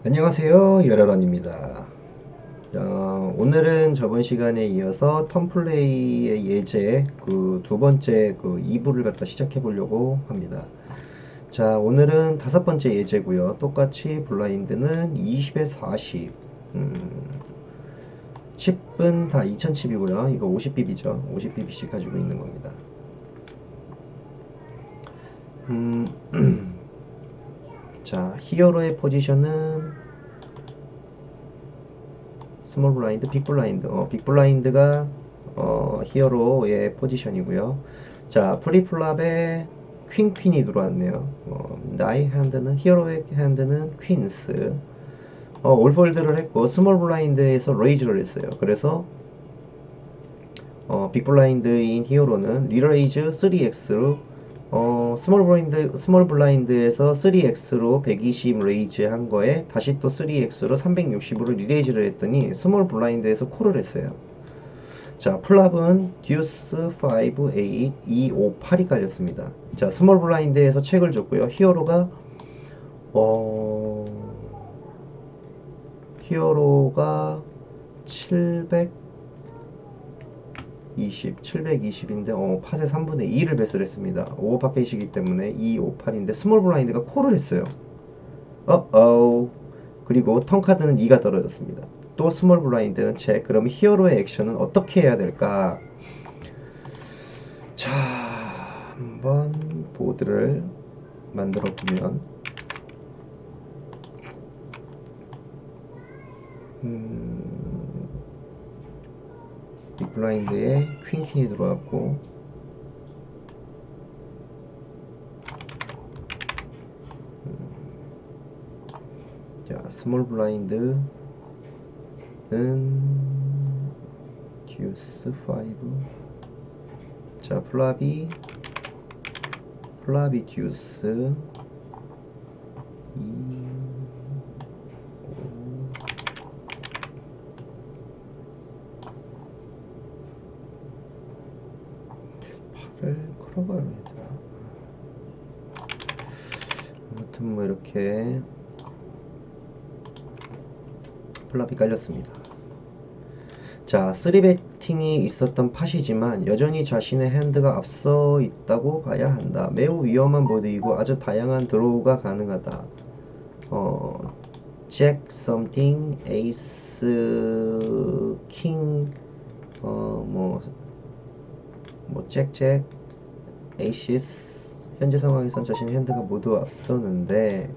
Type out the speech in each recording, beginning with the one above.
안녕하세요, 열혈원입니다. 오늘은 저번 시간에 이어서 턴플레이의 예제 두 번째 2부를 갖다 시작해 보려고 합니다. 자, 오늘은 다섯 번째 예제고요. 똑같이 블라인드는 20에 40, 10분 다 2000칩이고요. 이거 50bp죠. 50bp씩 가지고 있는 겁니다. 자, 히어로의 포지션은 스몰 블라인드, 빅 블라인드. 빅 블라인드가 히어로의 포지션이고요. 자, 프리플랍에 퀸이 들어왔네요. 나의 핸드는 히어로의 핸드는 퀸스. 올폴드를 했고 스몰 블라인드에서 레이즈를 했어요. 그래서 빅 블라인드인 히어로는 리레이즈 3x로 스몰 블라인드에서 3x로 120 레이즈 한 거에 다시 또 3x로 360으로 리레이즈를 했더니 스몰 블라인드에서 콜을 했어요. 자, 플랍은 듀스 5, 8, 2, 5, 8이 깔렸습니다. 자, 스몰 블라인드에서 책을 줬고요. 히어로가 720인데 팟의 3분의 2를 배스를 했습니다. 5 파켓이기 때문에 2, 5, 8인데 스몰 블라인드가 콜을 했어요. 그리고 턴 카드는 2가 떨어졌습니다. 또 스몰 블라인드는 책. 그럼 히어로의 액션은 어떻게 해야 될까? 자, 한번 보드를 만들어 보면 이 블라인드에 퀸이 들어왔고 자, 스몰 블라인드는 듀스 5. 자, 플라비 듀스 2, 8을 걸어봐야 되나? 아무튼 뭐 이렇게 플랍이 깔렸습니다. 자, 3배팅이 있었던 팟이지만 여전히 자신의 핸드가 앞서 있다고 봐야 한다. 매우 위험한 보드이고 아주 다양한 드로우가 가능하다. 잭, 썸띵, 에이스, 킹, 잭, 에이시스. 현재 상황에선 자신의 핸드가 모두 앞서는데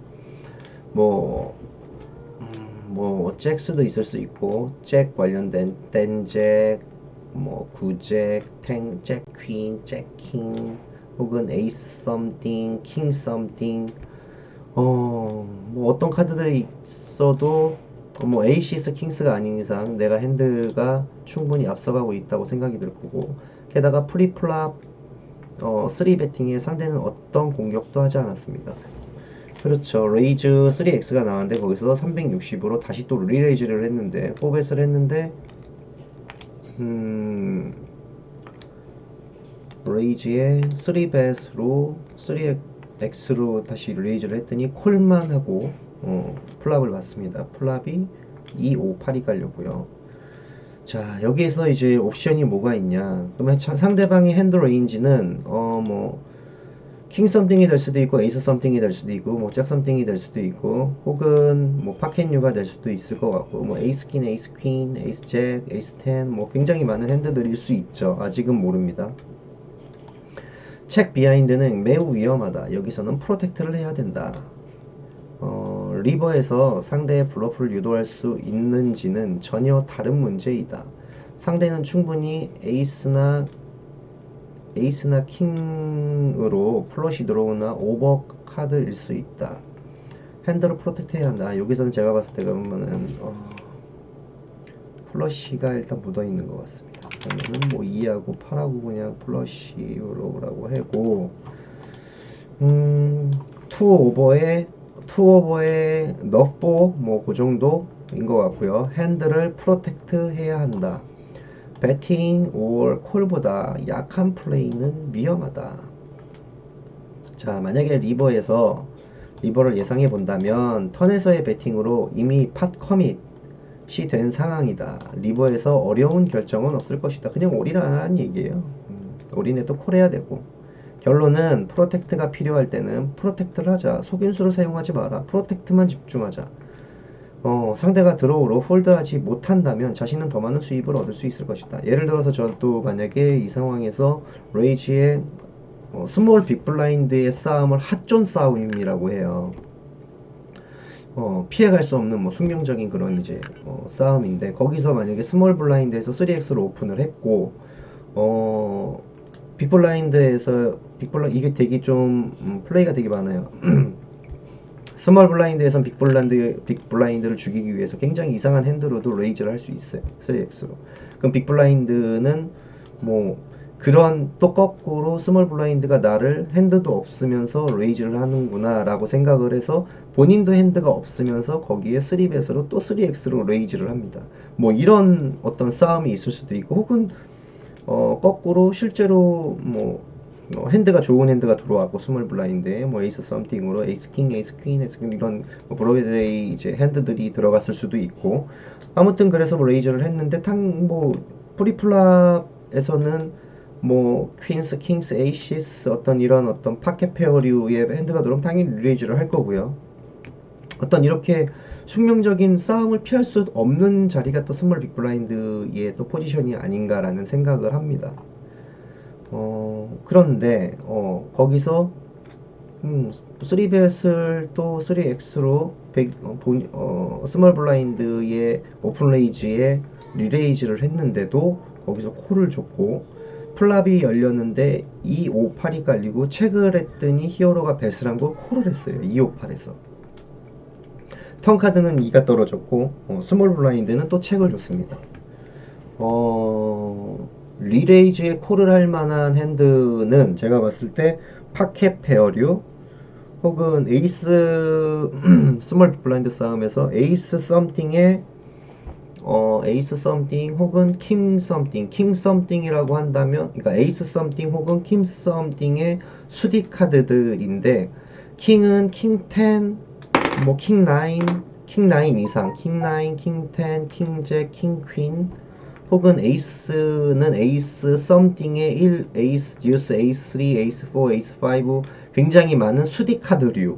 잭 수도 있을 수 있고 잭 관련된 땡잭, 구잭, 잭 퀸, 잭 킹, 혹은 에이스 썸띵, 킹 썸띵. 어떤 카드들이 있어도 에이시스 킹스가 아닌 이상 내가 핸드가 충분히 앞서가고 있다고 생각이 들 거고, 게다가 프리플랍 3배팅에 상대는 어떤 공격도 하지 않았습니다. 그렇죠. 레이즈 3X가 나왔는데 거기서 360으로 다시 또 리레이즈를 했는데 4배스를 했는데 레이즈에 3배스로 3X로 다시 리레이즈를 했더니 콜만 하고 플랍을 받습니다. 플랍이 2, 5, 8이 깔렸고요. 자, 여기에서 이제 옵션이 뭐가 있냐? 그러면 상대방의 핸드 레인지는 킹 썸띵이 될 수도 있고 에이스 썸띵이 될 수도 있고 잭 썸띵이 될 수도 있고 혹은 파켓뉴가 될 수도 있을 것 같고 에이스 퀸, 에이스 퀸, 에이스 잭, 에이스 10 굉장히 많은 핸드들일 수 있죠. 아직은 모릅니다. 책 비하인드는 매우 위험하다. 여기서는 프로텍트를 해야 된다. 리버에서 상대의 블러프를 유도할 수 있는지는 전혀 다른 문제이다. 상대는 충분히 에이스나 킹으로 플러시 들어오나 오버 카드일 수 있다. 핸드를 프로텍트 해야 한다. 여기서는 제가 봤을 때 그러면은 플러시가 일단 묻어 있는 것 같습니다. 그러면은 2하고 8하고 그냥 플러시로라고 하고 2오버에 너프 그 정도인 것 같고요. 핸들을 프로텍트 해야 한다. 배팅 or 콜보다 약한 플레이는 위험하다. 자, 만약에 리버에서 리버를 예상해 본다면 턴에서의 배팅으로 이미 팟 커밋이 된 상황이다. 리버에서 어려운 결정은 없을 것이다. 그냥 올인하라는 얘기예요. 올인해도 콜해야 되고. 결론은 프로텍트가 필요할 때는 프로텍트를 하자. 속임수를 사용하지 마라. 프로텍트만 집중하자. 상대가 드로우로 홀드하지 못한다면 자신은 더 많은 수입을 얻을 수 있을 것이다. 예를 들어서 저도 만약에 이 상황에서 레이지의 스몰 빅블라인드의 싸움을 핫존 싸움이라고 해요. 피해갈 수 없는 뭐 숙명적인 그런 이제 싸움인데, 거기서 만약에 스몰 블라인드에서 3X로 오픈을 했고 빅블라인드에서 이게 되게 좀 플레이가 되게 많아요. 스몰 블라인드에선 빅블라인드를 죽이기 위해서 굉장히 이상한 핸드로도 레이즈를 할 수 있어요. 3X로. 그럼 빅블라인드는 뭐 그런, 또 거꾸로 스몰 블라인드가 나를 핸드도 없으면서 레이즈를 하는구나 라고 생각을 해서 본인도 핸드가 없으면서 거기에 3벳으로 또 3X로 레이즈를 합니다. 뭐 이런 어떤 싸움이 있을 수도 있고, 혹은 거꾸로 실제로 뭐 핸드가 좋은 핸드가 들어왔고 스몰 블라인드에 뭐 에이스 썸띵으로 에이스 킹, 에이스 퀸, 에이스 이런 브로드웨이 이제 핸드들이 들어갔을 수도 있고, 아무튼 그래서 뭐 레이저를 했는데 뭐 프리플랍에서는 뭐 퀸스, 킹스, 에이시스 어떤 이런 어떤 파켓 페어류의 핸드가 들어오면 당연히 레이저를 할 거고요. 어떤 이렇게 숙명적인 싸움을 피할 수 없는 자리가 또 스몰 빅블라인드의 또 포지션이 아닌가라는 생각을 합니다. 그런데 거기서 3벳을 또 3X로 스몰 블라인드의 오픈 레이즈에 리레이즈를 했는데도 거기서 콜을 줬고, 플랍이 열렸는데 258이 깔리고 체크를 했더니 히어로가 뱃을 한 걸 콜을 했어요. 258에서 턴카드는 2가 떨어졌고 스몰 블라인드는 또 체크를 줬습니다. 리레이즈에 콜을 할 만한 핸드는 제가 봤을 때 파켓 페어류, 혹은 에이스 스몰 블라인드 싸움에서 에이스 썸띵에 에이스 썸띵 혹은 킹 썸띵, 킹 썸띵이라고 한다면, 그러니까 에이스 썸띵 혹은 킹 썸띵의 수디 카드들인데, 킹은 킹 10, 뭐 킹 9, 킹 9 이상, 킹 9, 킹 10, 킹 잭, 킹 퀸, 혹은 에이스는 에이스 썸띵의 1, 에이스 듀스, 에이스 3, 에이스 4, 에이스 5, 굉장히 많은 수디 카드류,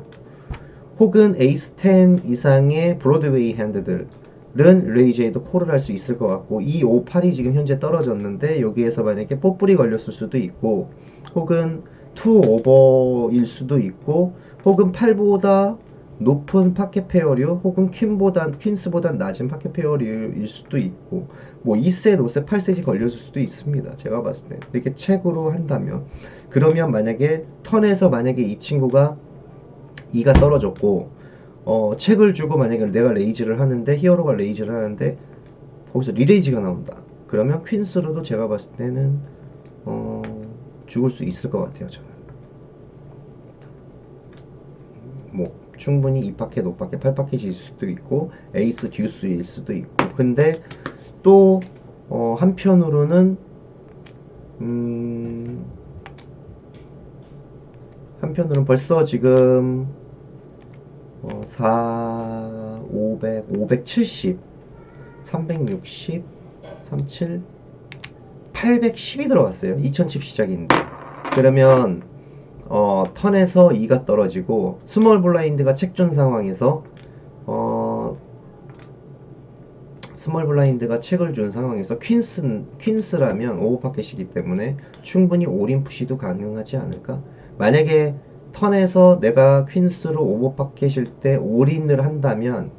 혹은 에이스 10 이상의 브로드웨이 핸드들은 레이저에도 콜을 할 수 있을 것 같고, 이 5, 8이 지금 현재 떨어졌는데 여기에서 만약에 뽀뿔이 걸렸을 수도 있고, 혹은 2 오버일 수도 있고, 혹은 8보다 높은 파켓 페어류, 혹은 퀸스보단 낮은 파켓 페어류일 수도 있고, 뭐 2셋, 5셋, 8셋이 걸렸을 수도 있습니다. 제가 봤을 때 이렇게 책으로 한다면, 그러면 만약에 턴에서 만약에 이 친구가 2가 떨어졌고 책을 주고 만약에 내가 레이즈를 하는데, 히어로가 레이즈를 하는데 거기서 리레이즈가 나온다. 그러면 퀸스로도 제가 봤을 때는 죽을 수 있을 것 같아요. 저는 뭐 충분히 2파켓, 5파켓, 8파켓일 수도 있고 에이스 듀스일 수도 있고. 근데 또 한편으로는 벌써 지금 500, 570, 360, 37, 810이 들어갔어요. 2000칩 시작인데. 그러면 턴에서 2가 떨어지고 스몰 블라인드가 책준 상황에서 스몰 블라인드가 책을 준 상황에서 퀸스라면 오버파켓이기 때문에 충분히 올인 푸시도 가능하지 않을까? 만약에 턴에서 내가 퀸스로 오버파켓일 때 올인을 한다면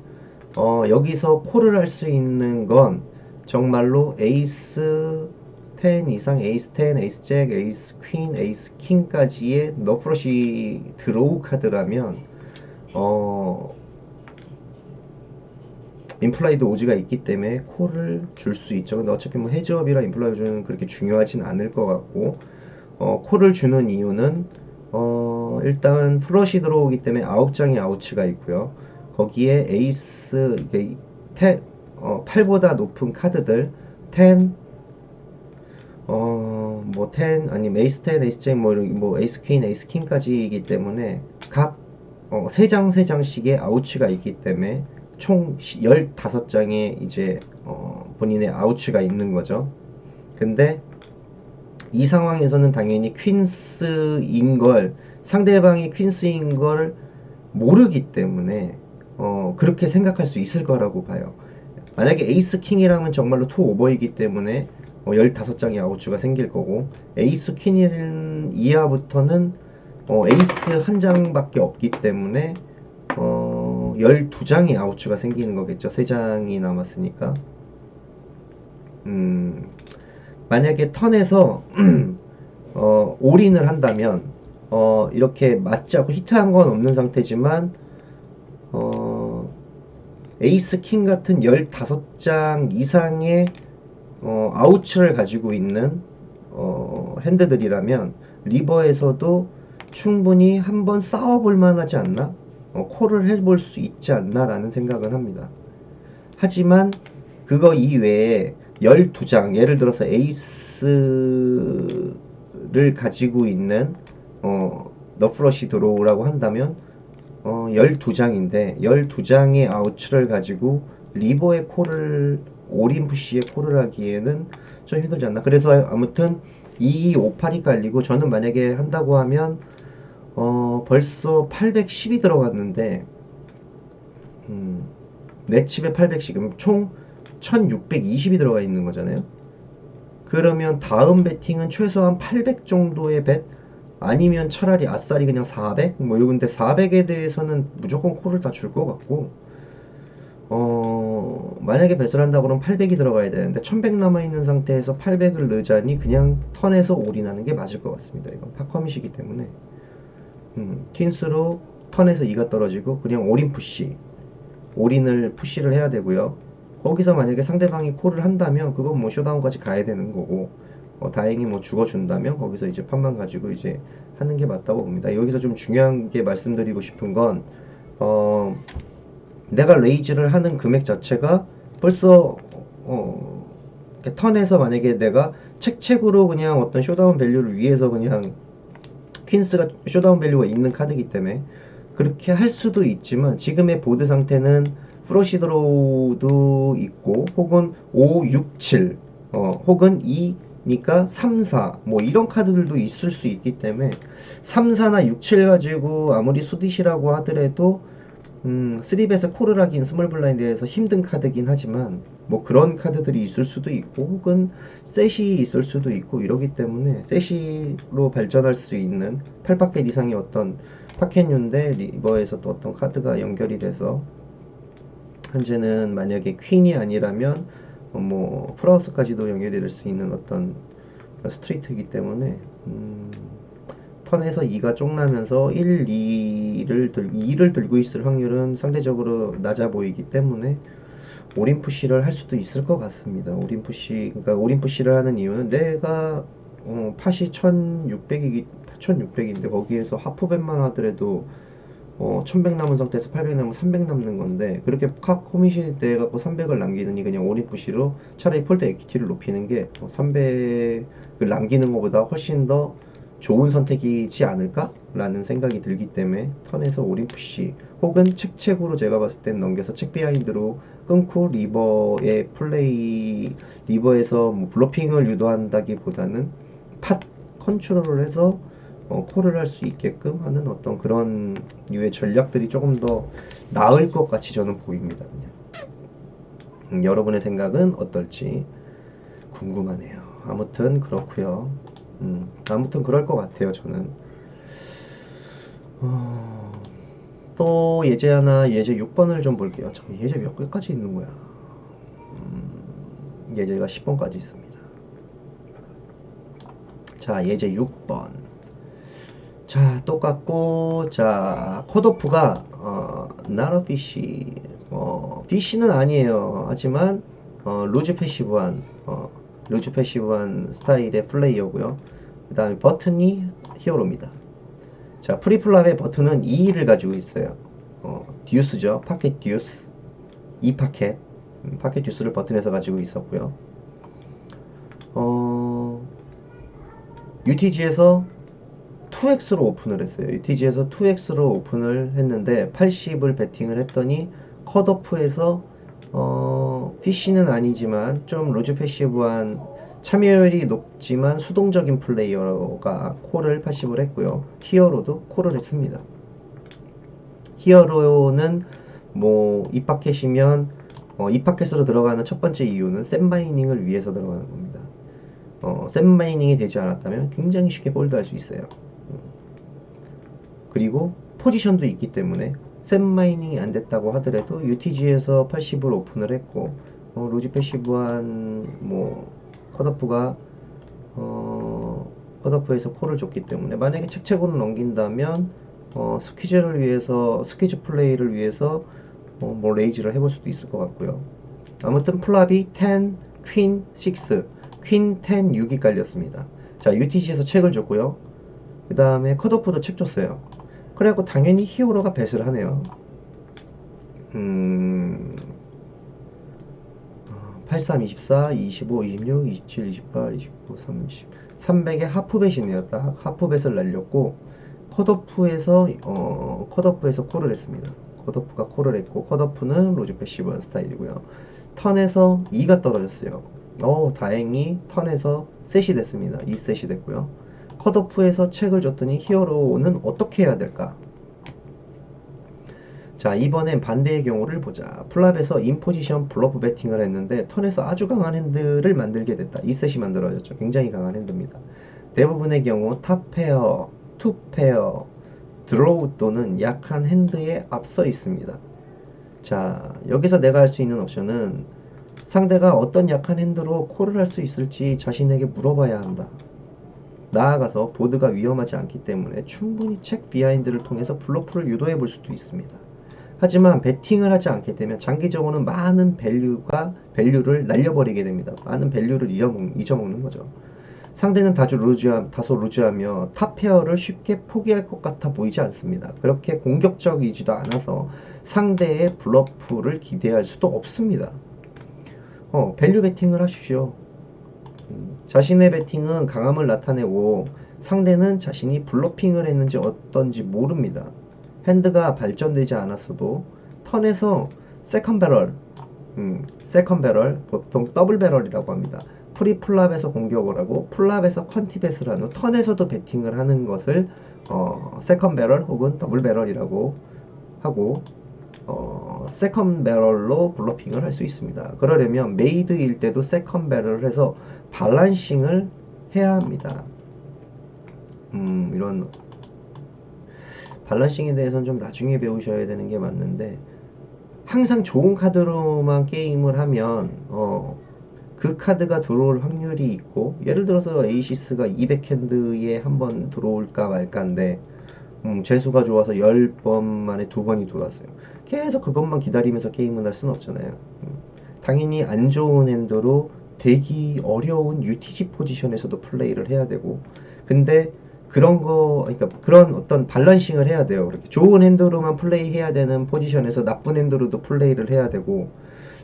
여기서 콜을 할 수 있는 건 정말로 에이스 10 이상, 에이스 10, 에이스 잭, 에이스 퀸, 에이스 킹까지의 너프러시 드로우 카드라면 임플라이드 오즈가 있기 때문에 콜을 줄 수 있죠. 근데 어차피 뭐 헤즈업이라 임플라이드는 그렇게 중요하진 않을 것 같고, 콜을 주는 이유는 일단 플러시 들어오기 때문에 9장의 아우치가 있고요. 거기에 에이스 8보다 높은 카드들 10, 뭐 10, 아니면 에이스 10, 에이스 잭, 뭐 에이스 퀸, 에이스 킹까지이기 때문에 각 3장 3장씩의 아우치가 있기 때문에 총 15장의 이제 본인의 아우치가 있는 거죠. 근데 이 상황에서는 당연히 퀸스인 걸, 상대방이 퀸스인 걸 모르기 때문에 그렇게 생각할 수 있을 거라고 봐요. 만약에 에이스 킹이라면 정말로 투 오버이기 때문에 15장의 아우츠가 생길 거고, 에이스 퀸 이하부터는 에이스 한 장밖에 없기 때문에 12장의 아우츠가 생기는 거겠죠. 3장이 남았으니까. 만약에 턴에서 올인을 한다면 이렇게 맞지 않고 히트한 건 없는 상태지만 에이스 킹 같은 15장 이상의 아우츠를 가지고 있는 핸드들이라면 리버에서도 충분히 한번 싸워볼 만하지 않나? 콜을 해볼 수 있지 않나 라는 생각은 합니다. 하지만 그거 이외에 12장, 예를 들어서 에이스를 가지고 있는 너프러시 드로우라고 한다면 12장인데 12장의 아우츠를 가지고 리버의 콜을, 올인 푸시의 콜을 하기에는 좀 힘들지 않나. 그래서 아무튼 2258이 깔리고, 저는 만약에 한다고 하면 벌써 810이 들어갔는데 내 칩에 810이면 총 1620이 들어가 있는 거잖아요. 그러면 다음 배팅은 최소한 800 정도의 bet, 아니면 차라리 아싸리 그냥 400? 뭐 근데 400에 대해서는 무조건 콜을 다 줄 것 같고, 만약에 배스를 한다고 그러면 800이 들어가야 되는데 1100 남아있는 상태에서 800을 넣자니 그냥 턴에서 올인하는 게 맞을 것 같습니다. 이건 팝커밋이기 때문에 퀸스로 턴에서 2가 떨어지고 그냥 올인 푸시, 올인을 푸시를 해야 되고요. 거기서 만약에 상대방이 콜을 한다면 그건 뭐 쇼다운까지 가야 되는 거고, 다행히 뭐 죽어준다면 거기서 이제 판만 가지고 이제 하는 게 맞다고 봅니다. 여기서 좀 중요한 게 말씀드리고 싶은 건 내가 레이즈를 하는 금액 자체가 벌써 턴에서 만약에 내가 책책으로 그냥 어떤 쇼다운 밸류를 위해서 그냥 퀸스가 쇼다운 밸류가 있는 카드이기 때문에 그렇게 할 수도 있지만, 지금의 보드 상태는 프로시드로우도 있고 혹은 5, 6, 7 혹은 2니까 3, 4 뭐 이런 카드들도 있을 수 있기 때문에 3, 4나 6, 7 가지고 아무리 수디시라고 하더라도 3벳에 콜을 하긴 스몰 블라인드에서 힘든 카드긴 하지만 뭐 그런 카드들이 있을 수도 있고 혹은 셋이 있을 수도 있고 이러기 때문에 셋이로 발전할 수 있는 8파켓 이상의 어떤 파켓류인데 리버에서 또 어떤 카드가 연결이 돼서 현재는 만약에 퀸이 아니라면 뭐 프라우스까지도 연결이 될 수 있는 어떤 스트레이트이기 때문에 턴에서 2가 쪽나면서 1, 2를 들고 있을 확률은 상대적으로 낮아 보이기 때문에 올인 푸시를 할 수도 있을 것 같습니다. 올인 푸시, 그러니까 올인 푸시를 하는 이유는 내가 팟이 1600인데 거기에서 하프밴만 하더라도 1100 남은 상태에서 800 남으면 300 남는 건데, 그렇게 커밋이 돼갖고 300을 남기느니 그냥 올인 푸시로 차라리 폴드 에퀴티를 높이는 게 300을 남기는 것보다 훨씬 더 좋은 선택이지 않을까? 라는 생각이 들기 때문에 턴에서 올인 푸시 혹은 책책으로 제가 봤을 땐 넘겨서 책 비하인드로 끊고 리버의 플레이, 리버에서 뭐 블로핑을 유도한다기보다는 팟 컨트롤을 해서 콜을 할 수 있게끔 하는 어떤 그런 류의 전략들이 조금 더 나을 것 같이 저는 보입니다. 여러분의 생각은 어떨지 궁금하네요. 아무튼 그렇고요. 아무튼 그럴 것 같아요. 저는 또 예제 하나, 예제 6번을 좀 볼게요. 참, 예제 몇 개까지 있는 거야? 예제가 10번까지 있습니다. 자, 예제 6번. 자, 똑같고, 자, 컷오프가 not a fish, fish는 아니에요. 하지만 루즈 패시브한 스타일의 플레이어고요. 그 다음에 버튼이 히어로입니다. 자, 프리플랍의 버튼은 2를 가지고 있어요. 듀스죠. 파켓 듀스. 2파켓. 파켓 듀스를 버튼에서 가지고 있었고요. UTG에서 2x로 오픈을 했어요. UTG에서 2x로 오픈을 했는데 80을 베팅을 했더니 컷오프에서 피쉬는 아니지만 좀 루즈 패시브한 참여율이 높지만 수동적인 플레이어가 콜을 80을 했고요. 히어로도 콜을 했습니다. 히어로는 뭐 입파켓이면 입파켓으로 들어가는 첫 번째 이유는 샘 마이닝을 위해서 들어가는 겁니다. 샘 마이닝이 되지 않았다면 굉장히 쉽게 폴드할 수 있어요. 그리고 포지션도 있기 때문에 샘 마이닝이 안 됐다고 하더라도 UTG에서 80을 오픈을 했고 로지 패시브한 뭐 컷오프가 컷오프에서 콜을 줬기 때문에 만약에 책책으로 넘긴다면 스퀴즈를 위해서 스퀴즈 플레이를 위해서 뭐 레이즈를 해볼 수도 있을 것 같고요. 아무튼 플랍이 10, 퀸 6, 퀸 10, 6이 깔렸습니다. 자, UTG에서 책을 줬고요. 그 다음에 컷오프도 책 줬어요. 그래갖고 당연히 히어로가 뱃을 하네요. 83, 24, 25, 26, 27, 28, 29, 30 300에 하프벳이네요. 딱 하프벳을 날렸고 컷오프에서 콜을 했습니다. 컷오프가 콜을 했고 컷오프는 로즈 패시브한 스타일이고요. 턴에서 2가 떨어졌어요. 다행히 턴에서 셋이 됐습니다. 2셋이 됐고요. 컷오프에서 책을 줬더니 히어로는 어떻게 해야 될까? 자, 이번엔 반대의 경우를 보자. 플랍에서 인포지션 블러프 배팅을 했는데 턴에서 아주 강한 핸드를 만들게 됐다. 2셋이 만들어졌죠. 굉장히 강한 핸드입니다. 대부분의 경우 탑 페어, 투 페어, 드로우 또는 약한 핸드에 앞서 있습니다. 자, 여기서 내가 할 수 있는 옵션은 상대가 어떤 약한 핸드로 콜을 할 수 있을지 자신에게 물어봐야 한다. 나아가서 보드가 위험하지 않기 때문에 충분히 책 비하인드를 통해서 블러프를 유도해 볼 수도 있습니다. 하지만 베팅을 하지 않게 되면 장기적으로는 많은 밸류를 날려버리게 됩니다. 많은 밸류를 잊어먹는 거죠. 상대는 다소 루즈하며 탑 페어를 쉽게 포기할 것 같아 보이지 않습니다. 그렇게 공격적이지도 않아서 상대의 블러프를 기대할 수도 없습니다. 밸류 베팅을 하십시오. 자신의 베팅은 강함을 나타내고 상대는 자신이 블러핑을 했는지 어떤지 모릅니다. 핸드가 발전되지 않았어도 턴에서 세컨 배럴, 보통 더블 배럴이라고 합니다. 프리플랍에서 공격을 하고 플랍에서 컨티벳을 한 후 턴에서도 베팅을 하는 것을 세컨 배럴 혹은 더블 배럴이라고 하고 세컨 배럴로 블러핑을 할 수 있습니다. 그러려면 메이드일 때도 세컨 배럴을 해서 밸런싱을 해야 합니다. 이런 밸런싱에 대해서는 좀 나중에 배우셔야 되는 게 맞는데 항상 좋은 카드로만 게임을 하면 그 카드가 들어올 확률이 있고 예를 들어서 에이시스가 200핸드에 한 번 들어올까 말까인데 재수가 좋아서 10번 만에 2번이 들어왔어요. 계속 그것만 기다리면서 게임을 할 수는 없잖아요. 당연히 안 좋은 핸드로 되기 어려운 UTG 포지션에서도 플레이를 해야 되고 근데 그러니까 그런 어떤 밸런싱을 해야 돼요. 이렇게 좋은 핸드로만 플레이해야 되는 포지션에서 나쁜 핸드로도 플레이를 해야 되고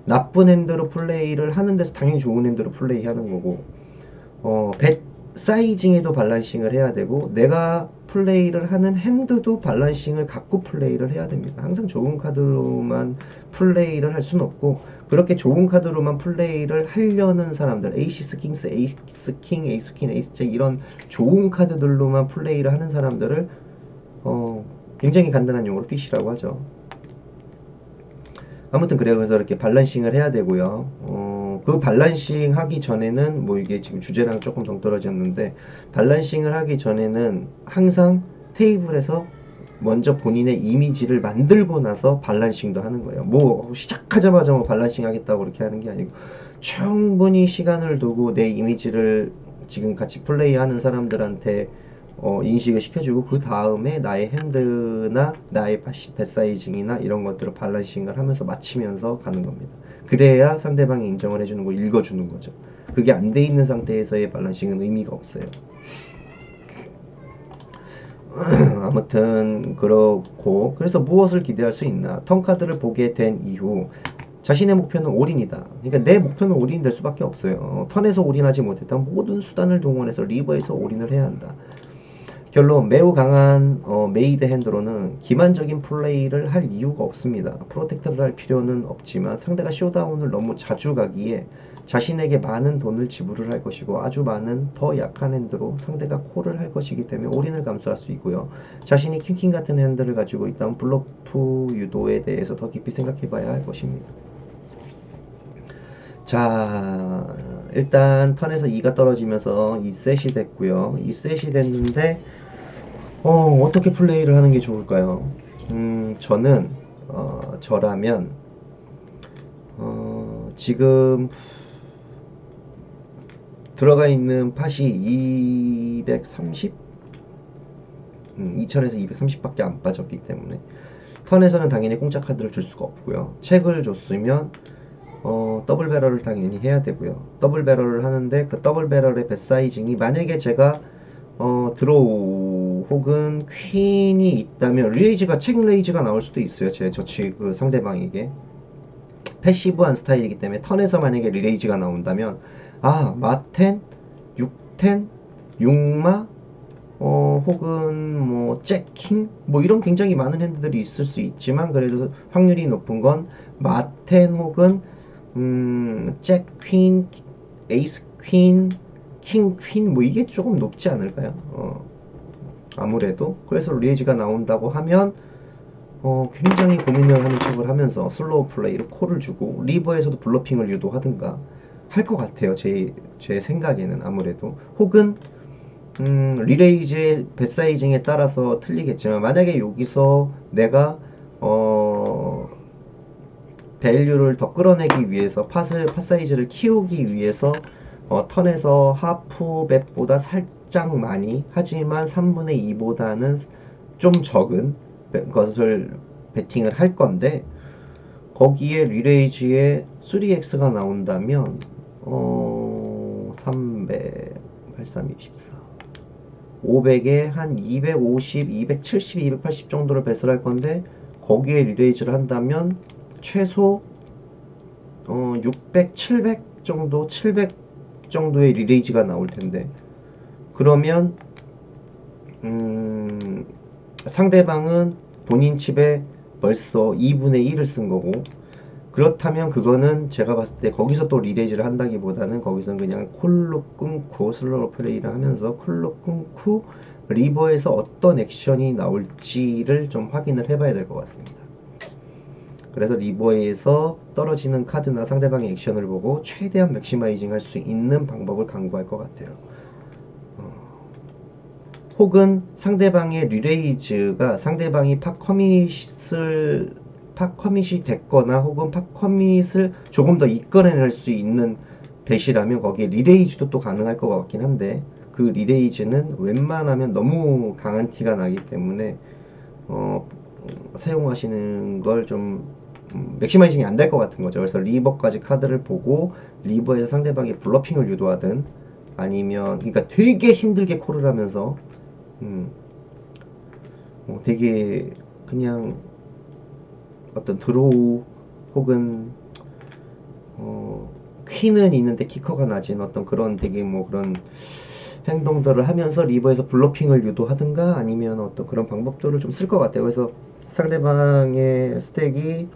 나쁜 핸드로 플레이를 하는 데서 당연히 좋은 핸드로 플레이하는 거고 뱃 사이징에도 밸런싱을 해야 되고 내가 플레이를 하는 핸드도 밸런싱을 갖고 플레이를 해야 됩니다. 항상 좋은 카드로만 플레이를 할 수는 없고 그렇게 좋은 카드로만 플레이를 하려는 사람들 에이시스 킹스, 에이스 킹, 에이스 퀸, 에이스 잭 이런 좋은 카드들로만 플레이를 하는 사람들을 굉장히 간단한 용어로 피쉬라고 하죠. 아무튼 그래요. 그래서 이렇게 밸런싱을 해야 되고요. 그 밸런싱 하기 전에는 뭐 이게 지금 주제랑 조금 동떨어졌는데 밸런싱을 하기 전에는 항상 테이블에서 먼저 본인의 이미지를 만들고 나서 밸런싱도 하는 거예요. 뭐 시작하자마자 뭐 밸런싱 하겠다고 그렇게 하는 게 아니고 충분히 시간을 두고 내 이미지를 지금 같이 플레이하는 사람들한테 인식을 시켜주고 그 다음에 나의 핸드나 나의 뱃 사이징이나 이런 것들을 밸런싱을 하면서 맞추면서 가는 겁니다. 그래야 상대방이 인정을 해주는 거 읽어주는 거죠. 그게 안 돼 있는 상태에서의 밸런싱은 의미가 없어요. 아무튼 그렇고 그래서 무엇을 기대할 수 있나? 턴카드를 보게 된 이후 자신의 목표는 올인이다. 그러니까 내 목표는 올인이 될 수밖에 없어요. 턴에서 올인하지 못했다 모든 수단을 동원해서 리버에서 올인을 해야 한다. 결론 매우 강한 메이드 핸드로는 기만적인 플레이를 할 이유가 없습니다. 프로텍트를 할 필요는 없지만 상대가 쇼다운을 너무 자주 가기에 자신에게 많은 돈을 지불을 할 것이고 아주 많은 더 약한 핸드로 상대가 콜을 할 것이기 때문에 올인을 감수할 수 있고요. 자신이 킹킹 같은 핸드를 가지고 있다면 블러프 유도에 대해서 더 깊이 생각해 봐야 할 것입니다. 자, 일단 턴에서 2가 떨어지면서 2셋이 됐고요. 2셋이 됐는데 어떻게 플레이를 하는 게 좋을까요? 저는 저라면 지금 들어가 있는 팟이 230? 2000에서 230밖에 안 빠졌기 때문에 턴에서는 당연히 공짜 카드를 줄 수가 없고요. 책을 줬으면 더블 배럴을 당연히 해야 되고요. 더블 배럴을 하는데 그 더블 배럴의 배 사이징이 만약에 제가 드로우 혹은 퀸이 있다면 레이즈가 책 레이즈가 나올 수도 있어요. 그 상대방에게 패시브한 스타일이기 때문에 턴에서 만약에 리레이즈가 나온다면 마텐, 6텐, 6마 혹은 뭐 잭킹 뭐 이런 굉장히 많은 핸드들이 있을 수 있지만 그래도 확률이 높은 건 마텐 혹은 잭 퀸, 에이스 퀸, 킹 퀸 뭐 이게 조금 높지 않을까요? 아무래도 그래서 리에지가 나온다고 하면 굉장히 고민을 하는 척을 하면서 슬로우 플레이로 콜을 주고 리버에서도 블러핑을 유도하든가 할 것 같아요. 제 생각에는 아무래도 혹은 리레이즈의 뱃사이징에 따라서 틀리겠지만 만약에 여기서 내가 밸류를 더 끌어내기 위해서 팟 사이즈를 키우기 위해서 턴에서 하프 벳보다 살짝 많이 하지만 3분의 2보다는 좀 적은 것을 베팅을 할 건데 거기에 리레이즈에 3x가 나온다면 300, 83, 24 500에 한 250, 270, 280 정도를 배설할 건데 거기에 리레이즈를 한다면 최소 600, 700 정도, 700 정도의 리레이즈가 나올 텐데 그러면 상대방은 본인 칩에 벌써 2분의 1을 쓴 거고 그렇다면 그거는 제가 봤을 때 거기서 또 리레이즈를 한다기보다는 거기서 그냥 콜로 끊고 슬로우 플레이를 하면서 콜로 끊고 리버에서 어떤 액션이 나올지를 좀 확인을 해봐야 될 것 같습니다. 그래서 리버에서 떨어지는 카드나 상대방의 액션을 보고 최대한 맥시마이징 할 수 있는 방법을 강구할 것 같아요. 혹은 상대방의 리레이즈가 상대방이 팝커밋이 됐거나 혹은 팝커밋을 조금 더 이끌어낼 수 있는 배시라면 거기에 리레이즈도 또 가능할 것 같긴 한데 그 리레이즈는 웬만하면 너무 강한 티가 나기 때문에 사용하시는 걸 좀 맥시마이징이 안 될 것 같은 거죠. 그래서 리버까지 카드를 보고 리버에서 상대방의 블러핑을 유도하든 아니면 그러니까 되게 힘들게 콜을 하면서 되게 그냥 어떤 드로우 혹은 퀸은 있는데 키커가 낮은 어떤 그런 되게 뭐 그런 행동들을 하면서 리버에서 블러핑을 유도하든가 아니면 어떤 그런 방법들을 좀 쓸 것 같아요. 그래서 상대방의 스택이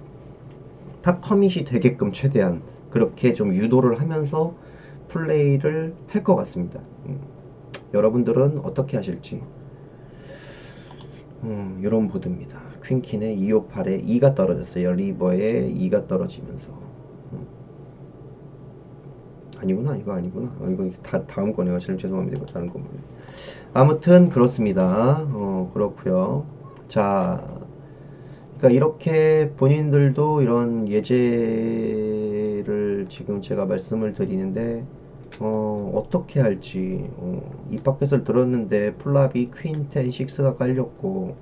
탑 커밋이 되게끔 최대한 그렇게 좀 유도를 하면서 플레이를 할 것 같습니다. 여러분들은 어떻게 하실지 이런 보드입니다. 퀸킨의 258에 2가 떨어졌어요. 리버에 2가 떨어지면서 아니구나 이거 아니구나 이거 다음 거네요. 죄송합니다. 이거 다른 거군요. 아무튼 그렇습니다. 그렇고요. 자, 그러니까 이렇게 본인들도 이런 예제를 지금 제가 말씀을 드리는데 어떻게 할지 입학 켓을 들었는데 플랍이 퀸 10, 6가 깔렸고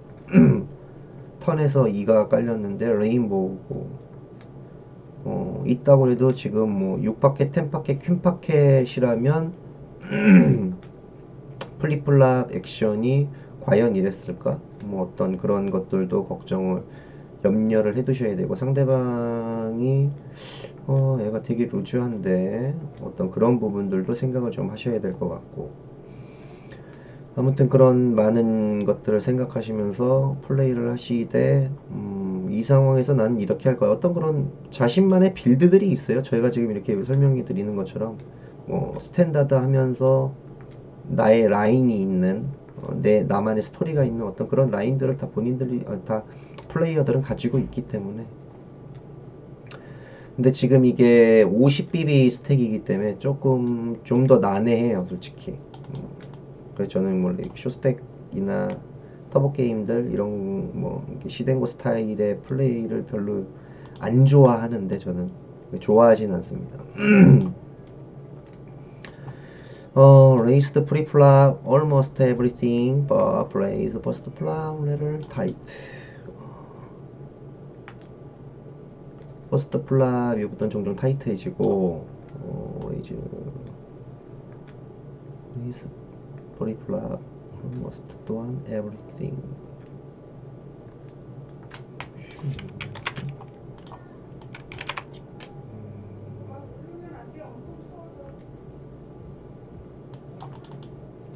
턴에서 2가 깔렸는데 레인보우고 있다고 해도 지금 뭐 6파켓, 10파켓, 퀸파켓이라면 플립플랍 액션이 과연 이랬을까? 뭐 어떤 그런 것들도 염려를 해 두셔야 되고 상대방이 얘가 되게 루즈한데 어떤 그런 부분들도 생각을 좀 하셔야 될 것 같고 아무튼 그런 많은 것들을 생각하시면서 플레이를 하시되 이 상황에서 난 이렇게 할 거야. 어떤 그런 자신만의 빌드들이 있어요. 저희가 지금 이렇게 설명해 드리는 것처럼 뭐 스탠다드 하면서 나의 라인이 있는 내 나만의 스토리가 있는 어떤 그런 라인들을 다 본인들이 다 플레이어들은 가지고 있기 때문에. 근데 지금 이게 50BB 스택이기 때문에 조금 좀 더 난해해요, 솔직히. 그래서 저는 뭐 쇼스택이나 터보 게임들 이런 뭐 시덴고 스타일의 플레이를 별로 안 좋아하는데 저는 좋아하진 않습니다. raised pre-flop almost everything but plays post flop little tight. 포스트 플랍 이부터는 종종 타이트해지고 이제 is pre-flop almost 또한 everything.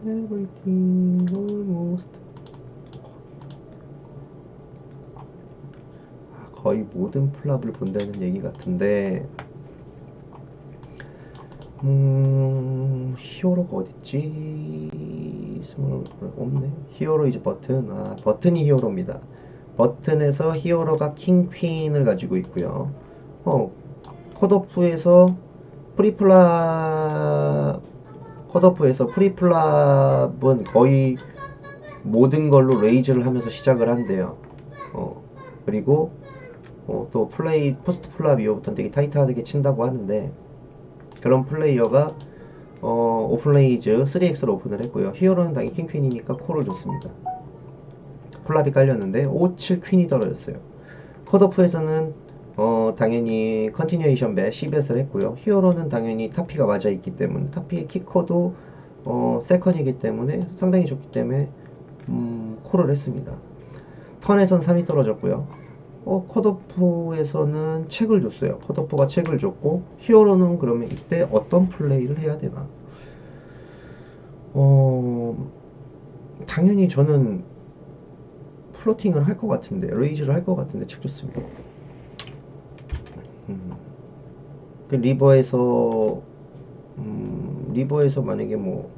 everything almost 거의 모든 플랍을 본다는 얘기 같은데 히어로가 어딨지? 없네. 히어로 이제 버튼. 버튼이 히어로입니다. 버튼에서 히어로가 킹, 퀸을 가지고 있고요. 컷오프에서 프리플랍, 컷오프에서 프리플랍은 거의 모든 걸로 레이즈를 하면서 시작을 한대요. 그리고 또 플레이, 포스트 플랍 이후부터는 되게 타이트하게 친다고 하는데 그런 플레이어가 오픈레이즈 3X로 오픈을 했고요. 히어로는 당연히 킹퀸이니까 콜을 줬습니다. 플랍이 깔렸는데 5, 7 퀸이 떨어졌어요. 컷오프에서는 당연히 컨티뉴에이션 bet, C벳을 했고요. 히어로는 당연히 타피가 맞아 있기 때문에 타피의 키커도 세컨이기 때문에 상당히 좋기 때문에 콜을 했습니다. 턴에선 3이 떨어졌고요. 컷오프에서는 책을 줬어요. 컷오프가 책을 줬고 히어로는 그러면 이때 어떤 플레이를 해야 되나? 당연히 저는 플로팅을 할 것 같은데 레이즈를 할 것 같은데 책 줬습니다. 그 리버에서 만약에 뭐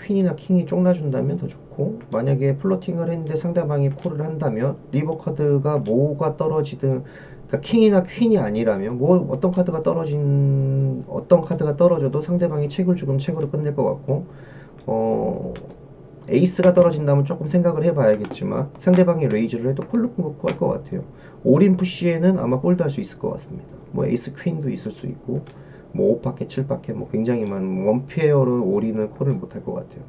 퀸이나 킹이 쫑나준다면 더 좋고 만약에 플로팅을 했는데 상대방이 콜을 한다면 리버 카드가 뭐가 떨어지든 그러니까 킹이나 퀸이 아니라면 뭐 어떤 카드가 떨어져도 상대방이 책을 죽으면 책으로 끝낼 것 같고 에이스가 떨어진다면 조금 생각을 해봐야겠지만 상대방이 레이즈를 해도 콜로 끊고 할 것 같아요. 올인 푸시에는 아마 폴드 할 수 있을 것 같습니다. 뭐 에이스 퀸도 있을 수 있고 뭐 5파켓 7파켓 뭐 굉장히 많은 원페어로 올인을 콜을 못 할 것 같아요.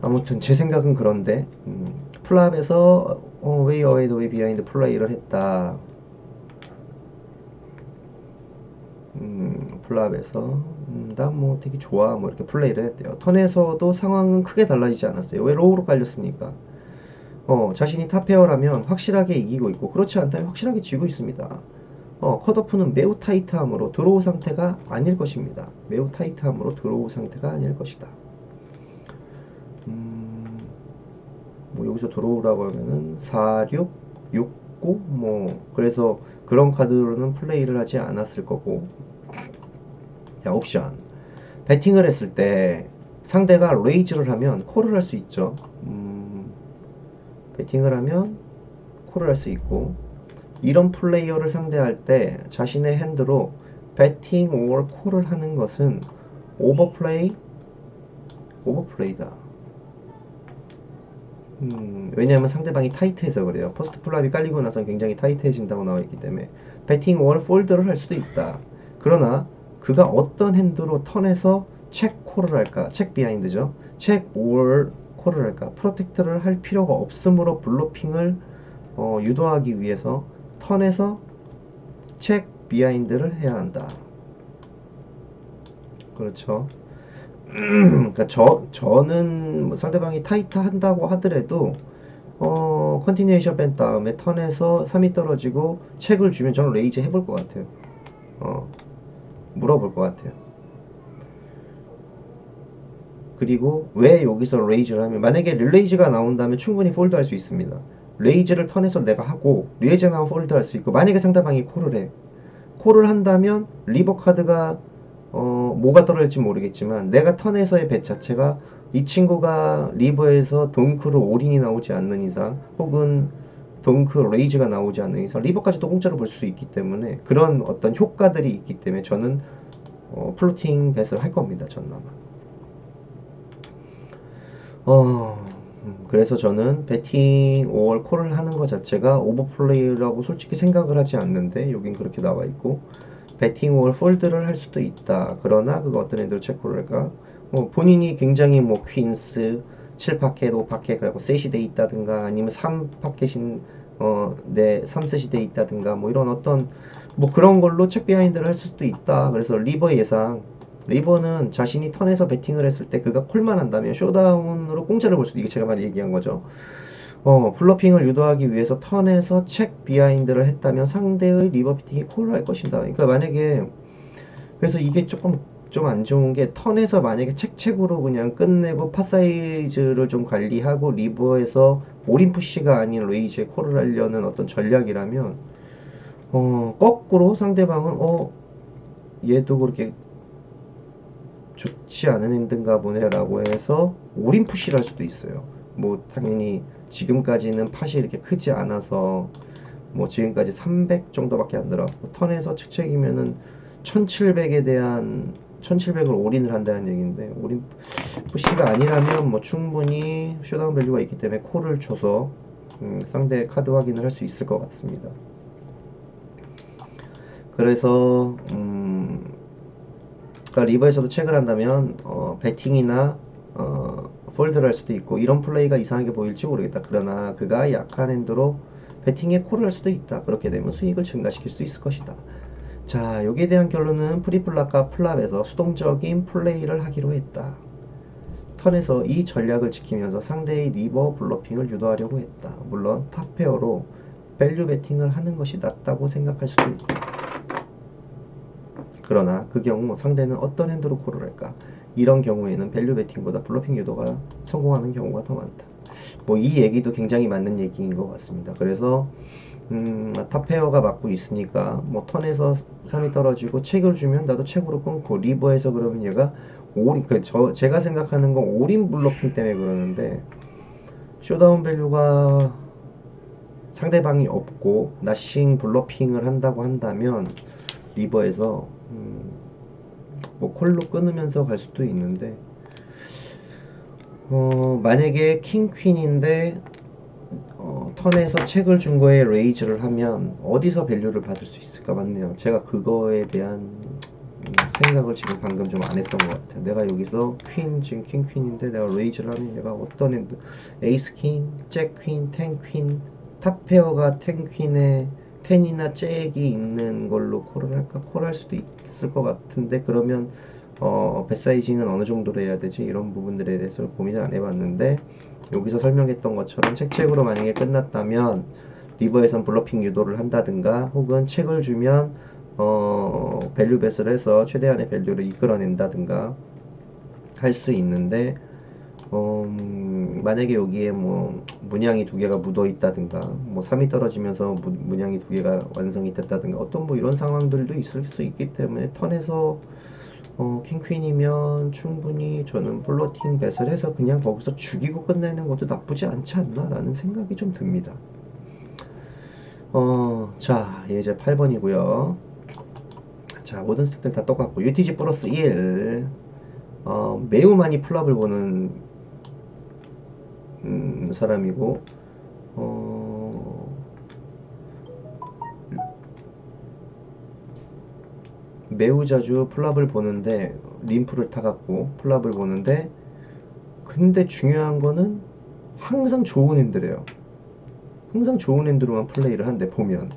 아무튼 제 생각은 그런데 플랍에서 웨이 어웨이드 웨이 비하인드 플레이를 했다. 플랍에서 난 뭐 되게 좋아 뭐 이렇게 플레이를 했대요. 턴에서도 상황은 크게 달라지지 않았어요. 왜 로우로 깔렸으니까. 자신이 탑페어라면 확실하게 이기고 있고 그렇지 않다면 확실하게 지고 있습니다. 컷오프는 매우 타이트함으로 드로우 상태가 아닐 것입니다. 매우 타이트함으로 드로우 상태가 아닐 것이다. 뭐 여기서 드로우라고 하면은 4, 6, 6, 9 뭐 그래서 그런 카드로는 플레이를 하지 않았을 거고. 자, 옵션 배팅을 했을 때 상대가 레이즈를 하면 콜을 할 수 있죠. 배팅을 하면 콜을 할 수 있고 이런 플레이어를 상대할 때 자신의 핸드로 배팅 or 콜을 하는 것은 오버플레이다. 왜냐하면 상대방이 타이트해서 그래요. 포스트 플랍이 깔리고 나서 굉장히 타이트해진다고 나와 있기 때문에 배팅 or 폴드를 할 수도 있다. 그러나 그가 어떤 핸드로 턴에서 책 콜을 할까? 책 비하인드죠. 책 or 콜을 할까? 프로텍트를 할 필요가 없으므로 블로핑을 유도하기 위해서 턴에서 책 비하인드를 해야 한다. 그렇죠. 그러니까 저는 뭐 상대방이 타이트 한다고 하더라도 컨티뉴에이션 뺀 다음에 턴에서 3이 떨어지고 책을 주면 저는 레이즈 해볼 것 같아요. 물어볼 것 같아요. 그리고 왜 여기서 레이즈를 하면 만약에 릴레이즈가 나온다면 충분히 폴드 할 수 있습니다. 레이즈를 턴에서 내가 하고 레이즈가 나오면 폴드 할 수 있고 만약에 상대방이 콜을 해. 콜을 한다면 리버 카드가 뭐가 떨어질지 모르겠지만 내가 턴에서의 bet 자체가 이 친구가 리버에서 동크로 올인이 나오지 않는 이상 혹은 동크 레이즈가 나오지 않는 이상 리버까지도 공짜로 볼 수 있기 때문에 그런 어떤 효과들이 있기 때문에 저는 플로팅 뱃을 할 겁니다. 전 아마. 그래서 저는 배팅 5월 콜을 하는 것 자체가 오버플레이라고 솔직히 생각을 하지 않는데 여긴 그렇게 나와 있고 배팅 5월 폴드를 할 수도 있다. 그러나 그거 어떤 애들 체크를 할까? 본인이 굉장히 뭐 퀸스 7파켓, 5파켓 그리고 셋이 돼 있다든가 아니면 3파켓인 네, 3셋이 돼 있다든가 뭐 이런 어떤 뭐 그런 걸로 책 비하인드를 할 수도 있다. 그래서 리버 예상 리버는 자신이 턴에서 배팅을 했을 때 그가 콜만 한다면 쇼다운으로 공짜를 볼 수도 이게 제가 많이 얘기한 거죠. 블러핑을 유도하기 위해서 턴에서 책 비하인드를 했다면 상대의 리버 배팅이 콜을 할 것이다. 그러니까 만약에 그래서 이게 조금 좀 안 좋은 게 턴에서 만약에 책으로 그냥 끝내고 팟 사이즈를 좀 관리하고 리버에서 올인 푸시가 아닌 레이즈에 콜을 하려는 어떤 전략이라면 거꾸로 상대방은 얘도 그렇게 좋지 않은 핸드인가 보네라고 해서 올인 푸시를 할 수도 있어요. 뭐 당연히 지금까지는 팟이 이렇게 크지 않아서 뭐 지금까지 300 정도밖에 안 들어갔고 턴에서 측책이면은 1700에 대한 1700을 올인을 한다는 얘기인데 올인 푸시가 아니라면 뭐 충분히 쇼다운 밸류가 있기 때문에 콜을 줘서 상대 카드 확인을 할 수 있을 것 같습니다. 그래서 그러니까 리버에서도 체크를 한다면 배팅이나 폴드를 할 수도 있고 이런 플레이가 이상하게 보일지 모르겠다. 그러나 그가 약한 핸드로 배팅에 콜을 할 수도 있다. 그렇게 되면 수익을 증가시킬 수 있을 것이다. 자, 여기에 대한 결론은 프리플랍과 플랍에서 수동적인 플레이를 하기로 했다. 턴에서 이 전략을 지키면서 상대의 리버 블러핑을 유도하려고 했다. 물론 탑페어로 밸류 배팅을 하는 것이 낫다고 생각할 수도 있다. 그러나 그 경우 상대는 어떤 핸드로 콜을 할까? 이런 경우에는 밸류 배팅보다 블러핑 유도가 성공하는 경우가 더 많다. 뭐 이 얘기도 굉장히 맞는 얘기인 것 같습니다. 그래서 탑페어가 맞고 있으니까 뭐 턴에서 3이 떨어지고 책을 주면 나도 책으로 끊고 리버에서 그러면 얘가 올인 제가 생각하는 건 올인 블러핑 때문에 그러는데 쇼다운 밸류가 상대방이 없고 나싱 블러핑을 한다고 한다면 리버에서 뭐 콜로 끊으면서 갈 수도 있는데 만약에 킹 퀸인데 턴에서 책을 준 거에 레이즈를 하면 어디서 밸류를 받을 수 있을까 맞네요. 제가 그거에 대한 생각을 지금 방금 좀 안 했던 것 같아요. 내가 여기서 퀸 지금 킹 퀸인데 내가 레이즈를 하면 얘가 어떤 핸드 에이스 킹, 잭 퀸, 텐 퀸, 탑 페어가 텐 퀸에 텐이나 잭이 있는 걸로 콜을 할까? 콜할 수도 있을 것 같은데 그러면 뱃사이징은 어느 정도로 해야 되지? 이런 부분들에 대해서 고민을 안 해봤는데 여기서 설명했던 것처럼 책으로 만약에 끝났다면 리버에선 블러핑 유도를 한다든가 혹은 책을 주면 밸류 뱃을 해서 최대한의 밸류를 이끌어낸다든가 할 수 있는데 만약에 여기에 뭐 문양이 두 개가 묻어 있다든가 뭐 3이 떨어지면서 문양이 두 개가 완성이 됐다든가 어떤 뭐 이런 상황들도 있을 수 있기 때문에 턴에서 킹퀸이면 충분히 저는 플로팅 뱃을 해서 그냥 거기서 죽이고 끝내는 것도 나쁘지 않지 않나 라는 생각이 좀 듭니다. 자, 이제 8번이고요. 자, 모든 스택들 다 똑같고 UTG 플러스 1 매우 많이 플랍을 보는 사람이고 매우 자주 플랍을 보는데 림프를 타갖고 플랍을 보는데 근데 중요한 거는 항상 좋은 핸드래요. 항상 좋은 핸드로만 플레이를 한대 보면.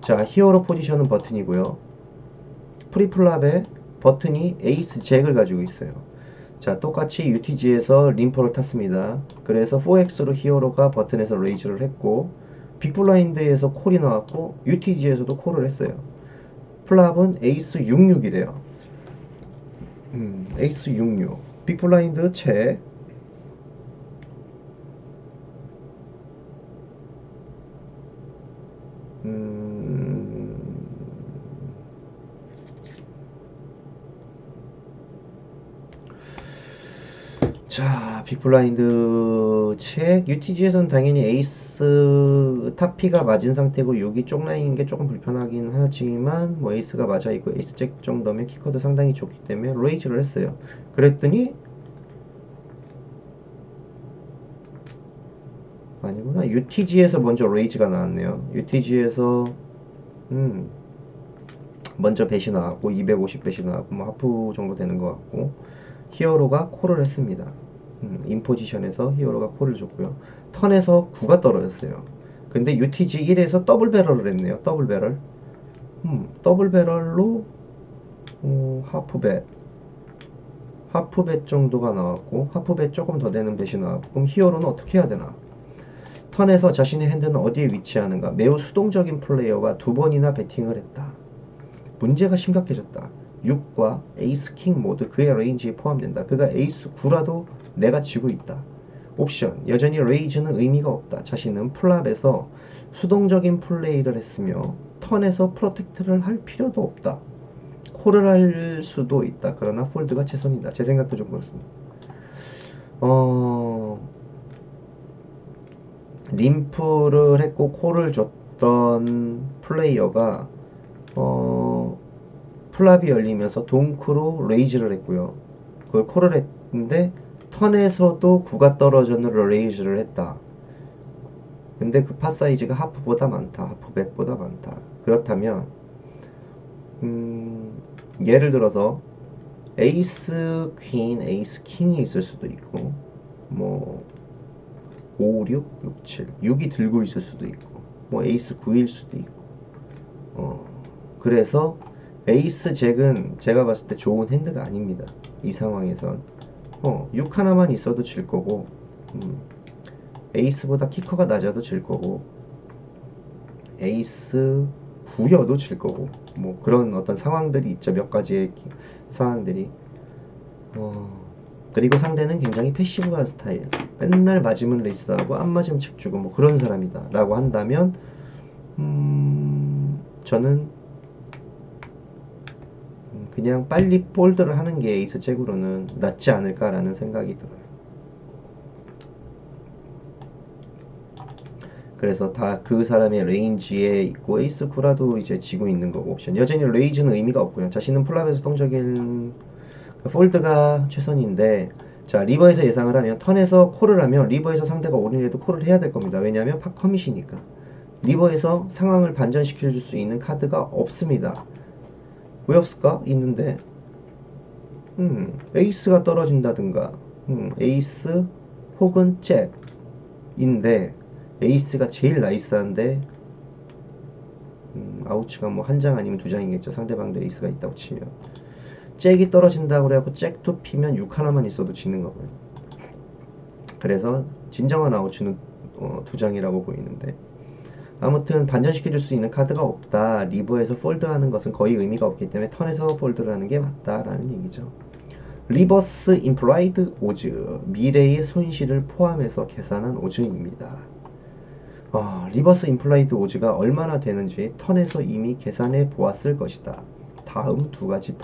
자, 히어로 포지션은 버튼이고요. 프리플랍에 버튼이 에이스 잭을 가지고 있어요. 자, 똑같이 UTG에서 림퍼를 탔습니다. 그래서 4X로 히어로가 버튼에서 레이즈를 했고 빅블라인드에서 콜이 나왔고 UTG에서도 콜을 했어요. 플랍은 에이스 66이래요. 에이스 66. 빅블라인드 책. 자, 빅블라인드 책. UTG에서는 당연히 에이스 타피가 맞은 상태고 6이 쪽라인인 게 조금 불편하긴 하지만 뭐 에이스가 맞아 있고 에이스 잭 정도면 키커도 상당히 좋기 때문에 레이즈를 했어요. 그랬더니 아니구나. UTG에서 먼저 레이즈가 나왔네요. UTG에서 먼저 배시 나왔고 250 배시 나왔고 뭐 하프 정도 되는 것 같고 히어로가 콜을 했습니다. 인포지션에서 히어로가 콜을 줬고요. 턴에서 9가 떨어졌어요. 근데 UTG 1에서 더블 배럴을 했네요. 더블 배럴. 더블 배럴로 하프벳 정도가 나왔고 하프벳 조금 더 되는 뱃이 나왔고 그럼 히어로는 어떻게 해야 되나? 턴에서 자신의 핸드는 어디에 위치하는가? 매우 수동적인 플레이어가 두 번이나 배팅을 했다. 문제가 심각해졌다. 6과 에이스 킹 모두 그의 레인지에 포함된다. 그가 에이스 9라도 내가 지고 있다. 옵션 여전히 레이즈는 의미가 없다. 자신은 플랍에서 수동적인 플레이를 했으며 턴에서 프로텍트를 할 필요도 없다. 콜을 할 수도 있다. 그러나 폴드가 최선이다. 제 생각도 좀 그렇습니다. 림프를 했고 콜을 줬던 플레이어가 플랍이 열리면서 동크로 레이즈를 했고요. 그걸 콜을 했는데 턴에서도 9가 떨어져는 레이즈를 했다. 근데 그 팟 사이즈가 하프보다 많다. 하프백보다 많다. 그렇다면 예를 들어서 에이스 퀸, 에이스 킹이 있을 수도 있고 뭐 5, 6, 6, 7 6이 들고 있을 수도 있고 뭐 에이스 9일 수도 있고 그래서 에이스 잭은 제가 봤을 때 좋은 핸드가 아닙니다. 이 상황에선 6 하나만 있어도 질 거고 에이스보다 키커가 낮아도 질 거고 에이스 9여도 질 거고 뭐 그런 어떤 상황들이 있죠. 몇 가지의 상황들이 그리고 상대는 굉장히 패시브한 스타일 맨날 맞으면 레이스하고 안 맞으면 책 주고 뭐 그런 사람이다 라고 한다면 저는 그냥 빨리 폴드를 하는 게 에이스 잭으로는 낫지 않을까라는 생각이 들어요. 그래서 다 그 사람의 레인지에 있고 에이스 9라도 이제 지고 있는 거고 옵션 여전히 레이즈는 의미가 없고요. 자신은 플랍에서 동적인 폴드가 최선인데 자 리버에서 예상을 하면 턴에서 콜을 하면 리버에서 상대가 올인해도 콜을 해야 될 겁니다. 왜냐하면 파 커밋이니까 리버에서 상황을 반전시켜 줄 수 있는 카드가 없습니다. 왜 없을까? 있는데 에이스가 떨어진다든가 에이스 혹은 잭인데 에이스가 제일 나이스한데 아우치가 뭐 한 장 아니면 두 장이겠죠. 상대방도 에이스가 있다고 치면 잭이 떨어진다고 그래갖고 잭도 피면 6 하나만 있어도 지는 거고요. 그래서 진정한 아우치는 두 장이라고 보이는데 아무튼 반전시켜줄 수 있는 카드가 없다. 리버에서 폴드하는 것은 거의 의미가 없기 때문에 턴에서 폴드를 하는 게 맞다라는 얘기죠. 리버스 임플라이드 오즈 미래의 손실을 포함해서 계산한 오즈입니다. 리버스 임플라이드 오즈가 얼마나 되는지 턴에서 이미 계산해 보았을 것이다. 다음 두 가지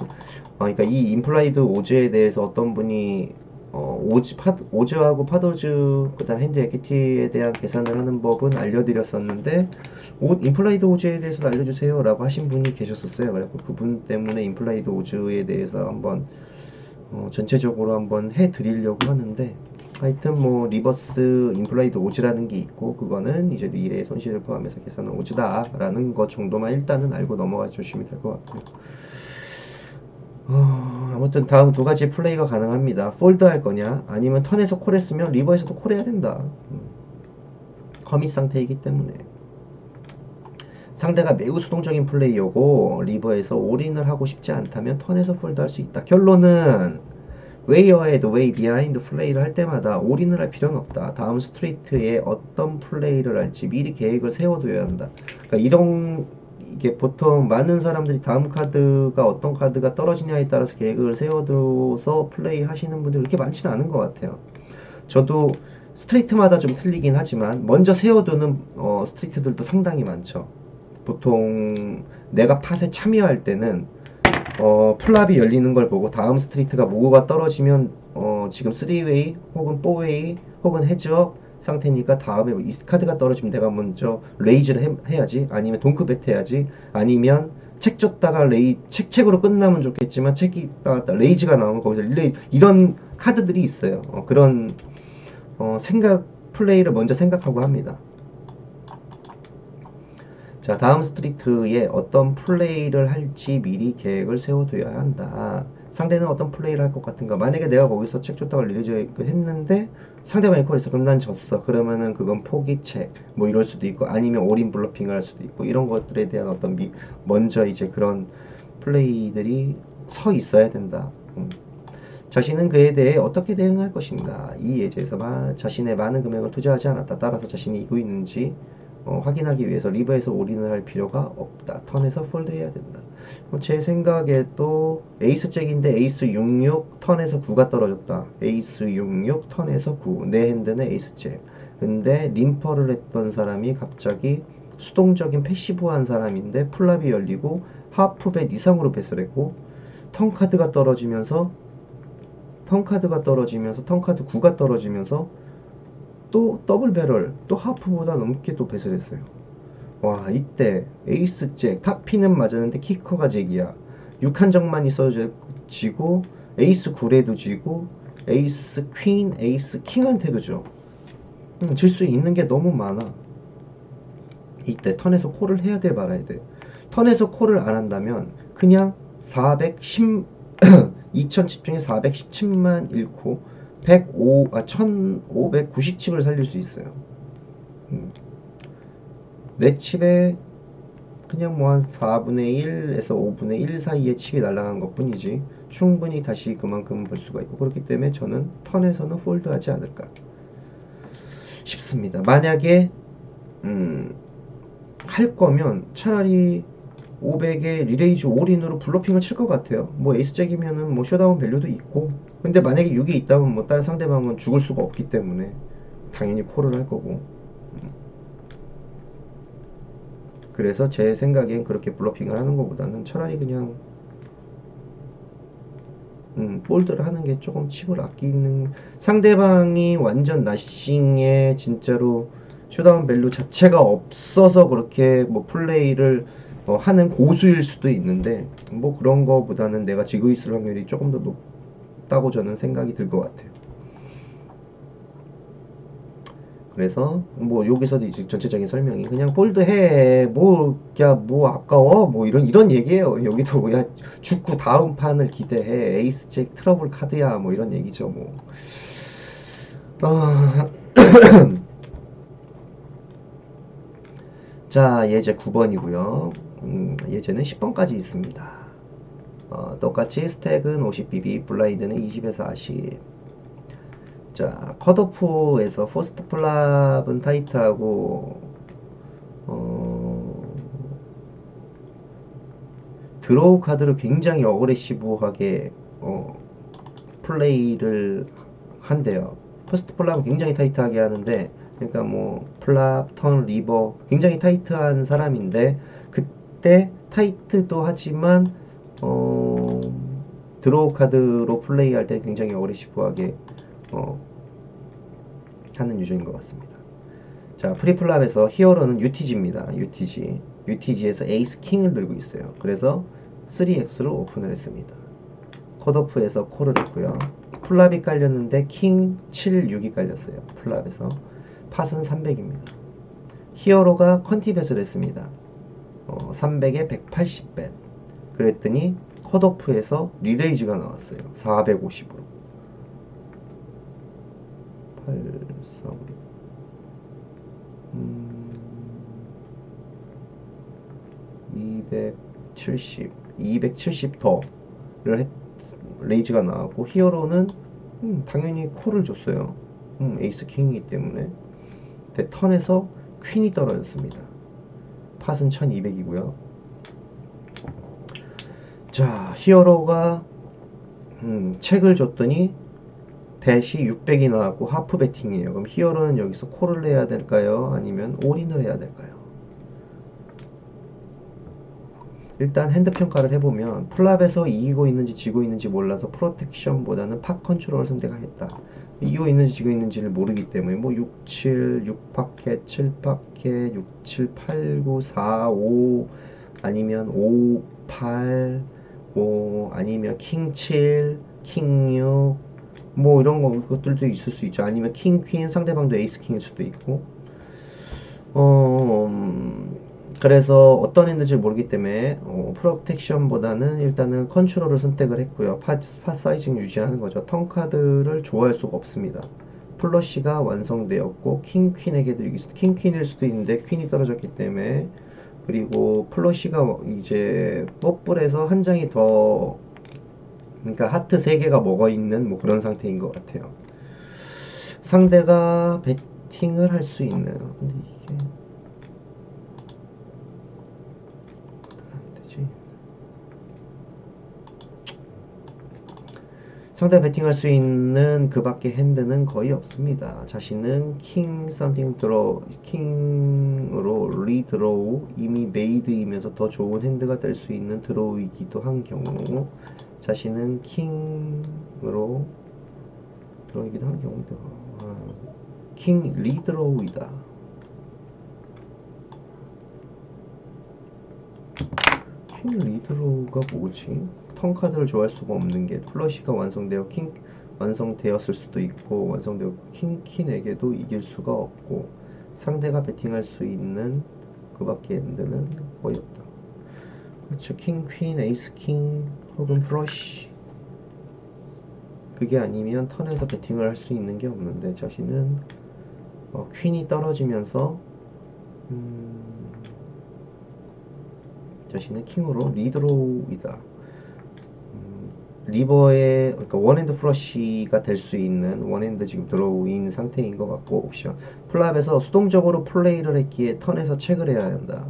그러니까 이 임플라이드 오즈에 대해서 어떤 분이 오즈하고 팟오즈 그다음 핸드 에퀴티에 대한 계산을 하는 법은 알려드렸었는데 임플라이드 오즈에 대해서 알려주세요 라고 하신 분이 계셨었어요. 그래서 그분 때문에 임플라이드 오즈에 대해서 한번 전체적으로 한번 해드리려고 하는데 하여튼 뭐 리버스 임플라이드 오즈라는 게 있고 그거는 이제 미래의 손실을 포함해서 계산한 오즈다 라는 것 정도만 일단은 알고 넘어가 주시면 될 것 같고요. 아무튼 다음 두 가지 플레이가 가능합니다. 폴드 할 거냐 아니면 턴에서 콜했으면 리버에서도 콜해야 된다. 커밋 상태이기 때문에 상대가 매우 수동적인 플레이어고 리버에서 올인을 하고 싶지 않다면 턴에서 폴드 할 수 있다. 결론은 웨이 어헤드, 웨이 비하인드 플레이를 할 때마다 올인을 할 필요는 없다. 다음 스트레이트에 어떤 플레이를 할지 미리 계획을 세워둬야 한다. 그러니까 이게 보통 많은 사람들이 다음 카드가 어떤 카드가 떨어지냐에 따라서 계획을 세워둬서 플레이 하시는 분들이 그렇게 많지는 않은 것 같아요. 저도 스트리트마다 좀 틀리긴 하지만 먼저 세워두는 스트리트들도 상당히 많죠. 보통 내가 팟에 참여할 때는 플랍이 열리는 걸 보고 다음 스트리트가 뭐가 떨어지면 지금 3웨이 혹은 4웨이 혹은 헤즈업 상태니까 다음에 이 카드가 떨어지면 내가 먼저 레이즈를 해야지, 아니면 동크bet 해야지, 아니면 책 줬다가 책으로 끝나면 좋겠지만 책이 나왔다 레이즈가 나오면 거기서 이런 카드들이 있어요. 그런 생각 플레이를 먼저 생각하고 합니다. 자, 다음 스트리트에 어떤 플레이를 할지 미리 계획을 세워둬야 한다. 상대는 어떤 플레이를 할 것 같은가. 만약에 내가 거기서 책 줬다가 리리즈 했는데 상대방이 콜했어. 그럼 난 졌어. 그러면은 그건 포기책 뭐 이럴 수도 있고, 아니면 올인 블러핑을 할 수도 있고, 이런 것들에 대한 어떤 먼저 이제 그런 플레이들이 서 있어야 된다. 자신은 그에 대해 어떻게 대응할 것인가. 이 예제에서 자신의 많은 금액을 투자하지 않았다. 따라서 자신이 이기고 있는지 확인하기 위해서 리버에서 올인을 할 필요가 없다. 턴에서 폴드해야 된다. 제 생각에 또 에이스 잭인데 에이스 66 턴에서 9가 떨어졌다. 에이스 66 턴에서 9. 내 핸드는 에이스 잭. 근데 림퍼를 했던 사람이 갑자기 수동적인 패시브한 사람인데 플랍이 열리고 하프벳 이상으로 패스를 했고, 턴카드 9가 떨어지면서 또 더블 배럴, 또 하프보다 넘게 또 배스를 했어요. 와, 이때 에이스 잭 탑피는 맞았는데 키커가 잭이야. 6한정만 있어도 지고, 에이스 9레도 지고, 에이스 퀸, 에이스 킹한테도 져. 질 수 있는 게 너무 많아. 이때 턴에서 콜을 해야 돼 말아야 돼. 턴에서 콜을 안 한다면 그냥 410 2000 칩 중에 417만 잃고 1590칩을 살릴 수 있어요. 내 칩에 그냥 뭐 한 4분의 1에서 5분의 1 사이의 칩이 날아간 것 뿐이지 충분히 다시 그만큼 벌 수가 있고, 그렇기 때문에 저는 턴에서는 폴드하지 않을까 싶습니다. 만약에 할 거면 차라리 500에 리레이즈 올인으로 블러핑을 칠 것 같아요. 뭐 에이스잭이면은 뭐 쇼다운 밸류도 있고, 근데 만약에 6이 있다면 뭐 다른 상대방은 죽을 수가 없기 때문에 당연히 콜을 할 거고. 그래서 제 생각엔 그렇게 블러핑을 하는 것보다는 차라리 그냥 폴드를 하는 게 조금 칩을 아끼는, 상대방이 완전 나싱에 진짜로 쇼다운 밸류 자체가 없어서 그렇게 뭐 플레이를 하는 고수일 수도 있는데, 뭐 그런 거보다는 내가 지고 있을 확률이 조금 더 높다고 저는 생각이 들 것 같아요. 그래서 뭐 여기서도 이제 전체적인 설명이 그냥 폴드해 뭐 아까워 뭐 이런 얘기예요. 여기도 야 죽고 다음 판을 기대해 에이스 잭 트러블 카드야 뭐 이런 얘기죠 뭐. 아, 자, 예제 9번이고요. 예제는 10번까지 있습니다. 똑같이 스택은 50BB, 블라인드는 20에서 40. 자, 컷오프에서 포스트 플랍은 타이트하고, 드로우 카드를 굉장히 어그레시브하게 플레이를 한대요. 포스트 플랍은 굉장히 타이트하게 하는데, 그러니까 뭐 플랍, 턴, 리버 굉장히 타이트한 사람인데, 그때 타이트도 하지만 어, 드로우 카드로 플레이할 때 굉장히 어그레시브하게 하는 유저인 것 같습니다. 자, 프리플랍에서 히어로는 UTG입니다. UTG. UTG에서 에이스 킹을 들고 있어요. 그래서 3X로 오픈을 했습니다. 컷오프에서 콜을 했고요. 플랍이 깔렸는데 킹 7, 6이 깔렸어요. 플랍에서 팟은 300입니다. 히어로가 컨티벳을 했습니다. 300에 180벳. 그랬더니 컷오프에서 리레이즈가 나왔어요. 450으로. 8, 3, 270, 270 더를 레이즈가 나왔고, 히어로는 당연히 콜을 줬어요. 에이스 킹이기 때문에. 턴에서 퀸이 떨어졌습니다. 팟은 1200이고요. 자, 히어로가 책을 줬더니 뱃이 600이 나왔고 하프 배팅이에요. 그럼 히어로는 여기서 콜을 해야 될까요? 아니면 올인을 해야 될까요? 일단 핸드 평가를 해보면 플랍에서 이기고 있는지 지고 있는지 몰라서 프로텍션보다는 팟 컨트롤을 선택하겠다. 이기고 있는지 지고 있는지를 모르기 때문에 뭐 6, 7, 6파켓, 7파켓, 6, 7, 8, 9, 4, 5 아니면 5, 8 뭐 아니면 킹 7, 킹 6 뭐 이런 것들도 있을 수 있죠. 아니면 킹, 퀸 상대방도 에이스 킹일 수도 있고 그래서 어떤 했는지 모르기 때문에 프로텍션보다는 일단은 컨트롤을 선택을 했고요. 팟 사이징 유지하는 거죠. 턴 카드를 좋아할 수가 없습니다. 플러시가 완성되었고 킹 퀸에게도 킹 퀸일 수도 있는데 퀸이 떨어졌기 때문에 그리고 플러시가 이제 뽀뿔에서 한 장이 더 그러니까 하트 3개가 먹어 있는 뭐 그런 상태인 것 같아요. 상대가 배팅을 할 수 있는 근데 이게 안 되지. 상대 배팅할 수 있는 그 밖의 핸드는 거의 없습니다. 자신은 킹 썸띵 드로 킹으로 리드로우 이미 메이드이면서 더 좋은 핸드가 될 수 있는 드로우이기도 한 경우 자신은 킹으로 드로우이기도 한 경우 킹 리드로우이다. 킹 리드로우가 뭐지? 턴 카드를 좋아할 수가 없는 게 플러시가 완성되어 킹 완성되었을 수도 있고 완성되어 킹퀸에게도 이길 수가 없고 상대가 배팅할 수 있는 그밖에 엔드는 거의 없다. 그렇죠. 킹, 퀸, 에이스, 킹 혹은 플러시 그게 아니면 턴에서 배팅을 할 수 있는 게 없는데 자신은 퀸이 떨어지면서 자신은 킹으로 리드로우이다. 리버의 그러니까 원핸드 플러시가 될 수 있는 원핸드 지금 드로우인 상태인 것 같고 옵션 플랍에서 수동적으로 플레이를 했기에 턴에서 체크를 해야 한다.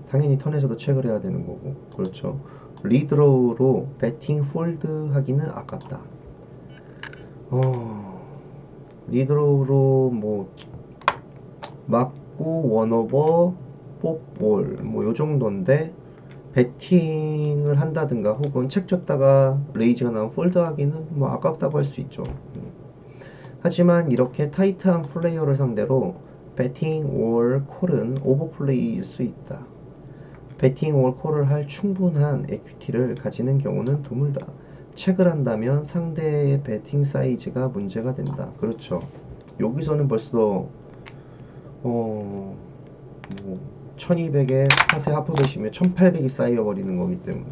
당연히 턴에서도 체크를 해야 되는 거고 그렇죠. 리드로우로 배팅 폴드 하기는 아깝다. 리드로우로 뭐 맞고 원오버 뽑볼 뭐 요정도인데 배팅을 한다든가 혹은 책 줬다가 레이즈가 나온 폴드 하기는 뭐 아깝다고 할 수 있죠. 하지만 이렇게 타이트한 플레이어를 상대로 배팅 or 콜은 오버플레이일 수 있다. 배팅 or 콜을 할 충분한 에퀴티를 가지는 경우는 드물다. 책을 한다면 상대의 배팅 사이즈가 문제가 된다. 그렇죠. 여기서는 벌써 뭐 1200에 팟에 하프벳이면 1800이 쌓여버리는 거기 때문에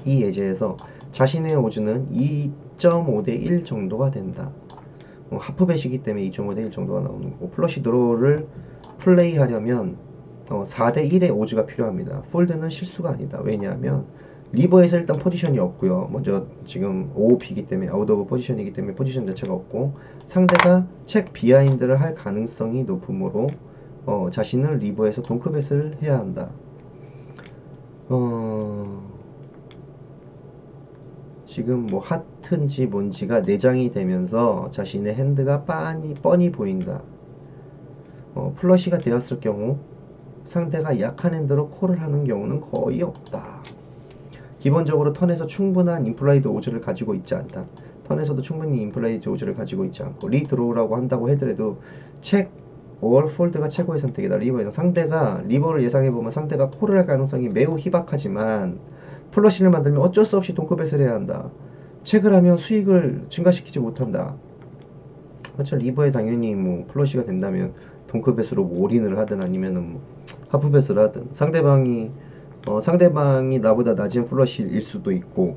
이 예제에서 자신의 오즈는 2.5대 1 정도가 된다. 하프벳이기 때문에 2.5대 1 정도가 나오는 거고 플러시 드로우를 플레이하려면 4대 1의 오즈가 필요합니다. 폴드는 실수가 아니다. 왜냐하면 리버에서 일단 포지션이 없고요. 먼저 지금 OOP이기 때문에 아웃 오브 포지션이기 때문에 포지션 자체가 없고 상대가 책 비하인드를 할 가능성이 높으므로 자신을 리버에서 동크벳을 해야 한다. 지금 뭐 하트인지 뭔지가 내장이 되면서 자신의 핸드가 뻔히 보인다. 플러시가 되었을 경우 상대가 약한 핸드로 콜을 하는 경우는 거의 없다. 기본적으로 턴에서 충분한 인플라이드 오즈를 가지고 있지 않다. 턴에서도 충분히 인플라이드 오즈를 가지고 있지 않고 리드로우라고 한다고 하더라도 책 올 폴드가 최고의 선택이다. 리버에서 상대가 리버를 예상해보면 상대가 콜을 할 가능성이 매우 희박하지만 플러시를 만들면 어쩔 수 없이 동급배스를 해야 한다. 책을 하면 수익을 증가시키지 못한다. 그렇죠. 리버에 당연히 뭐 플러시가 된다면 동급배스로 뭐 올인을 하든 아니면은 뭐 하프배스를 하든 상대방이 나보다 낮은 플러시일 수도 있고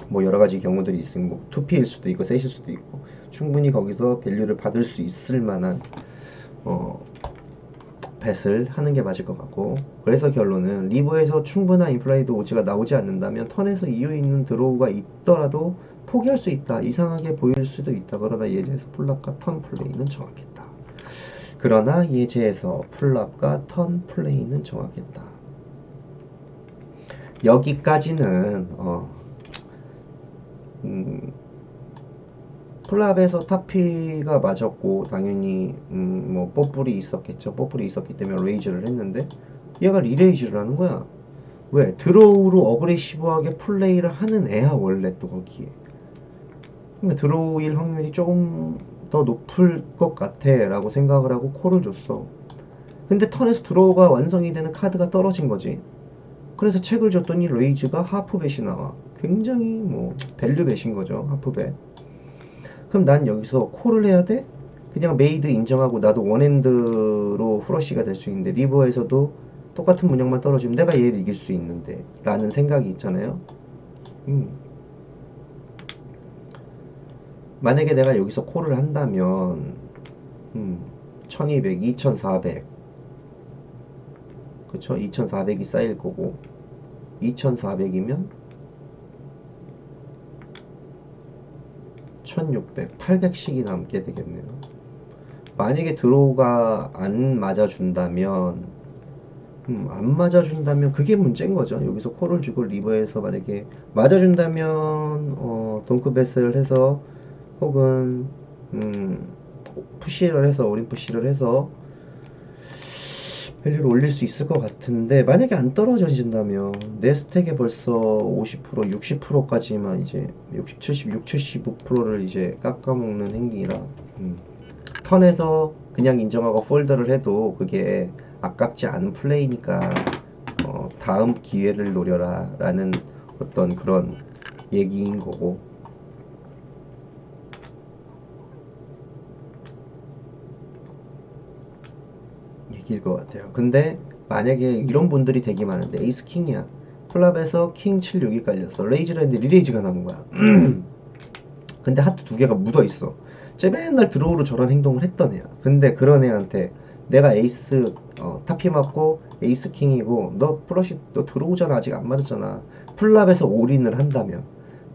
뭐 여러 가지 경우들이 있으면 뭐 2P일 수도 있고 셋일 수도 있고 충분히 거기서 밸류를 받을 수 있을 만한 뱃을 하는 게 맞을 것 같고 그래서 결론은 리버에서 충분한 인플라이드 오즈가 나오지 않는다면 턴에서 이유 있는 드로우가 있더라도 포기할 수 있다. 이상하게 보일 수도 있다. 그러나 예제에서 플랍과 턴 플레이는 정확했다. 그러나 예제에서 플랍과 턴 플레이는 정확했다. 여기까지는 플랍에서 타피가 맞았고 당연히 뭐 뽀뿔이 있었겠죠. 뽀뿔이 있었기 때문에 레이즈를 했는데 얘가 리레이즈를 하는 거야. 왜? 드로우로 어그레시브하게 플레이를 하는 애야 원래 또 거기에. 그러니까 드로우일 확률이 조금 더 높을 것 같아 라고 생각을 하고 콜을 줬어. 근데 턴에서 드로우가 완성이 되는 카드가 떨어진 거지. 그래서 책을 줬더니 레이즈가 하프벳이 나와. 굉장히 뭐 밸류벳인 거죠. 하프벳. 그럼 난 여기서 콜을 해야 돼? 그냥 메이드 인정하고 나도 원핸드로 후러쉬가 될 수 있는데 리버에서도 똑같은 문양만 떨어지면 내가 얘를 이길 수 있는데 라는 생각이 있잖아요. 만약에 내가 여기서 콜을 한다면 1200, 2400 그쵸? 2400이 쌓일 거고 2400이면 1600, 800씩이 남게 되겠네요. 만약에 드로우가 안 맞아준다면 안 맞아준다면 그게 문제인 거죠. 여기서 콜을 주고 리버에서 만약에 맞아준다면 동크베스를 해서 혹은 푸시를 해서 올인 푸시를 해서 밸류를 올릴 수 있을 것 같은데 만약에 안 떨어져진다면 내 스택에 벌써 50%, 60%까지만 이제 60, 76, 75%를 이제 깎아먹는 행위라 턴에서 그냥 인정하고 폴더를 해도 그게 아깝지 않은 플레이니까 다음 기회를 노려라 라는 어떤 그런 얘기인 거고 얘기일 것 같아요. 근데 만약에 이런 분들이 되게 많은데 에이스 킹이야. 플랍에서 킹 7, 6이 깔렸어. 레이즈를 했는데 리레이즈가 남은 거야. 근데 하트 두 개가 묻어 있어. 쟤 맨날 드로우로 저런 행동을 했던 애야. 근데 그런 애한테 내가 에이스 타피 맞고 에이스 킹이고 너 플러시 너 드로우잖아 아직 안 맞았잖아. 플랍에서 올인을 한다면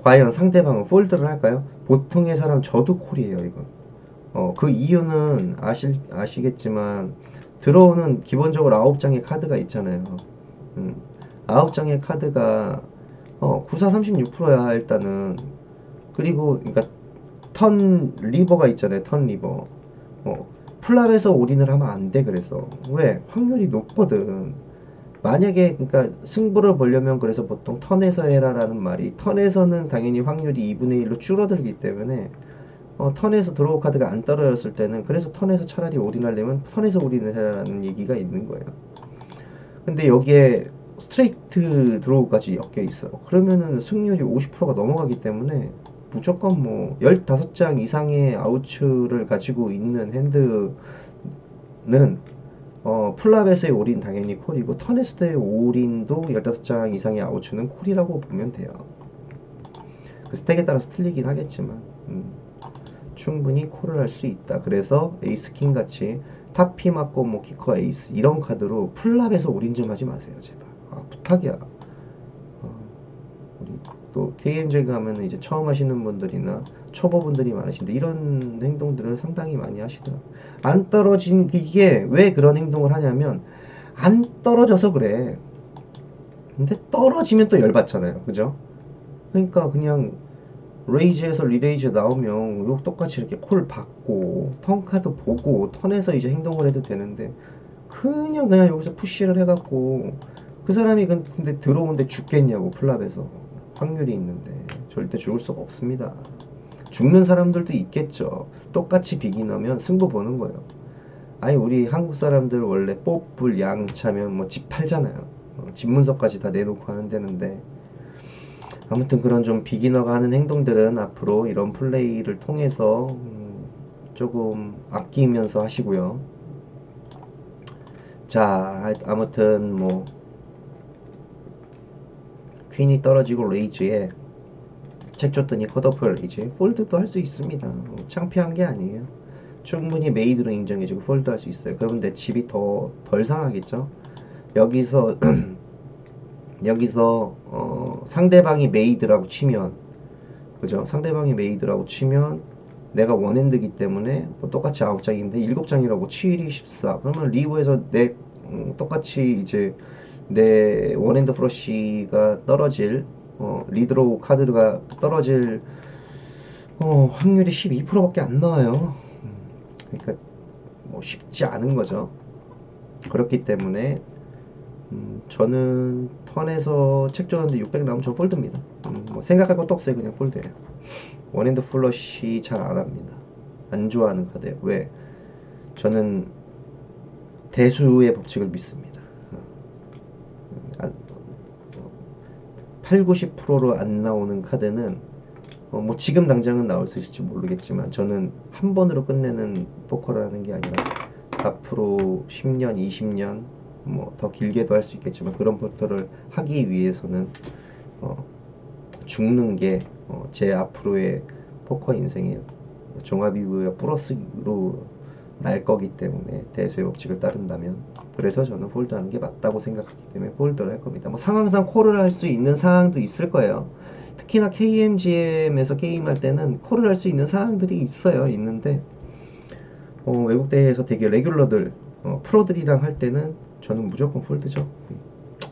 과연 상대방은 폴드를 할까요? 보통의 사람 저도 콜이에요 이건. 그 이유는 아시겠지만 드로우는 기본적으로 9장의 카드가 있잖아요. 9장의 카드가 94 36%야 일단은. 그리고 그러니까 턴 리버가 있잖아요. 턴 리버. 플랍에서 올인을 하면 안 돼. 그래서 왜? 확률이 높거든. 만약에 그러니까 승부를 보려면 그래서 보통 턴에서 해라라는 말이 턴에서는 당연히 확률이 2분의 1로 줄어들기 때문에 턴에서 드로우 카드가 안 떨어졌을 때는 그래서 턴에서 차라리 올인하려면 턴에서 올인을 해라라는 얘기가 있는 거예요. 근데 여기에 스트레이트 드로우까지 엮여 있어요. 그러면은 승률이 50%가 넘어가기 때문에 무조건 뭐 15장 이상의 아우츠를 가지고 있는 핸드는 플랍에서의 올인 당연히 콜이고 턴에서의 올인도 15장 이상의 아우츠는 콜이라고 보면 돼요. 그 스택에 따라서 틀리긴 하겠지만 충분히 콜을 할 수 있다. 그래서 에이스킹 같이 타피 맞고 뭐 키커 에이스 이런 카드로 플랍에서 올인 좀 하지 마세요 제발. 부탁이야. 우리 또 KMJ 가면은 이제 처음 하시는 분들이나 초보분들이 많으신데 이런 행동들을 상당히 많이 하시더라고요. 안 떨어진 이게 왜 그런 행동을 하냐면 안 떨어져서 그래. 근데 떨어지면 또 열받잖아요. 그죠? 그러니까 그냥 레이즈에서 리레이즈 나오면 이거 똑같이 이렇게 콜 받고 턴카드 보고 턴에서 이제 행동을 해도 되는데 그냥 여기서 푸시를 해갖고 그 사람이 근데 들어오는데 죽겠냐고 플랍에서 확률이 있는데 절대 죽을 수가 없습니다. 죽는 사람들도 있겠죠. 똑같이 비기너면 승부 보는 거예요. 아니 우리 한국 사람들 원래 뽀뿔 양차면 뭐 집 팔잖아요. 집 문서까지 다 내놓고 하는 데는데 아무튼 그런 좀 비기너가 하는 행동들은 앞으로 이런 플레이를 통해서 조금 아끼면서 하시고요. 자, 아무튼 뭐 퀸이 떨어지고 레이즈에 책 줬더니 컷오프 레이즈 폴드도 할 수 있습니다. 창피한 게 아니에요. 충분히 메이드로 인정해주고 폴드 할 수 있어요. 그러면 내 집이 덜 상하겠죠? 여기서 상대방이 메이드라고 치면 그죠? 상대방이 메이드라고 치면 내가 원핸드기 때문에 뭐 똑같이 9장인데 7장이라고 7, 2, 14 그러면 리브에서 내 똑같이 이제 내 원핸드 플러시가 떨어질 리드로우 카드가 떨어질 확률이 12%밖에 안 나와요. 그러니까 뭐 쉽지 않은 거죠. 그렇기 때문에 저는 턴에서 책 줬는데 600 나오면 저 폴드입니다. 뭐 생각할 것도 없어요. 그냥 폴드예요. 원핸드 플러시 잘 안 합니다. 안 좋아하는 카드예요. 왜? 저는 대수의 법칙을 믿습니다. 8, 90%로 안 나오는 카드는 뭐 지금 당장은 나올 수 있을지 모르겠지만 저는 한 번으로 끝내는 포커를 하는 게 아니라 앞으로 10년, 20년 뭐 더 길게도 할 수 있겠지만 그런 포커를 하기 위해서는 죽는 게 제 앞으로의 포커 인생이에요. 종합이고요 플러스로 날 거기 때문에 대수의 법칙을 따른다면 그래서 저는 폴드하는 게 맞다고 생각하기 때문에 폴드를 할 겁니다. 뭐 상황상 콜을 할 수 있는 상황도 있을 거예요. 특히나 KMGM에서 게임할 때는 콜을 할 수 있는 상황들이 있어요. 있는데 외국 대회에서 되게 레귤러들 프로들이랑 할 때는 저는 무조건 폴드죠.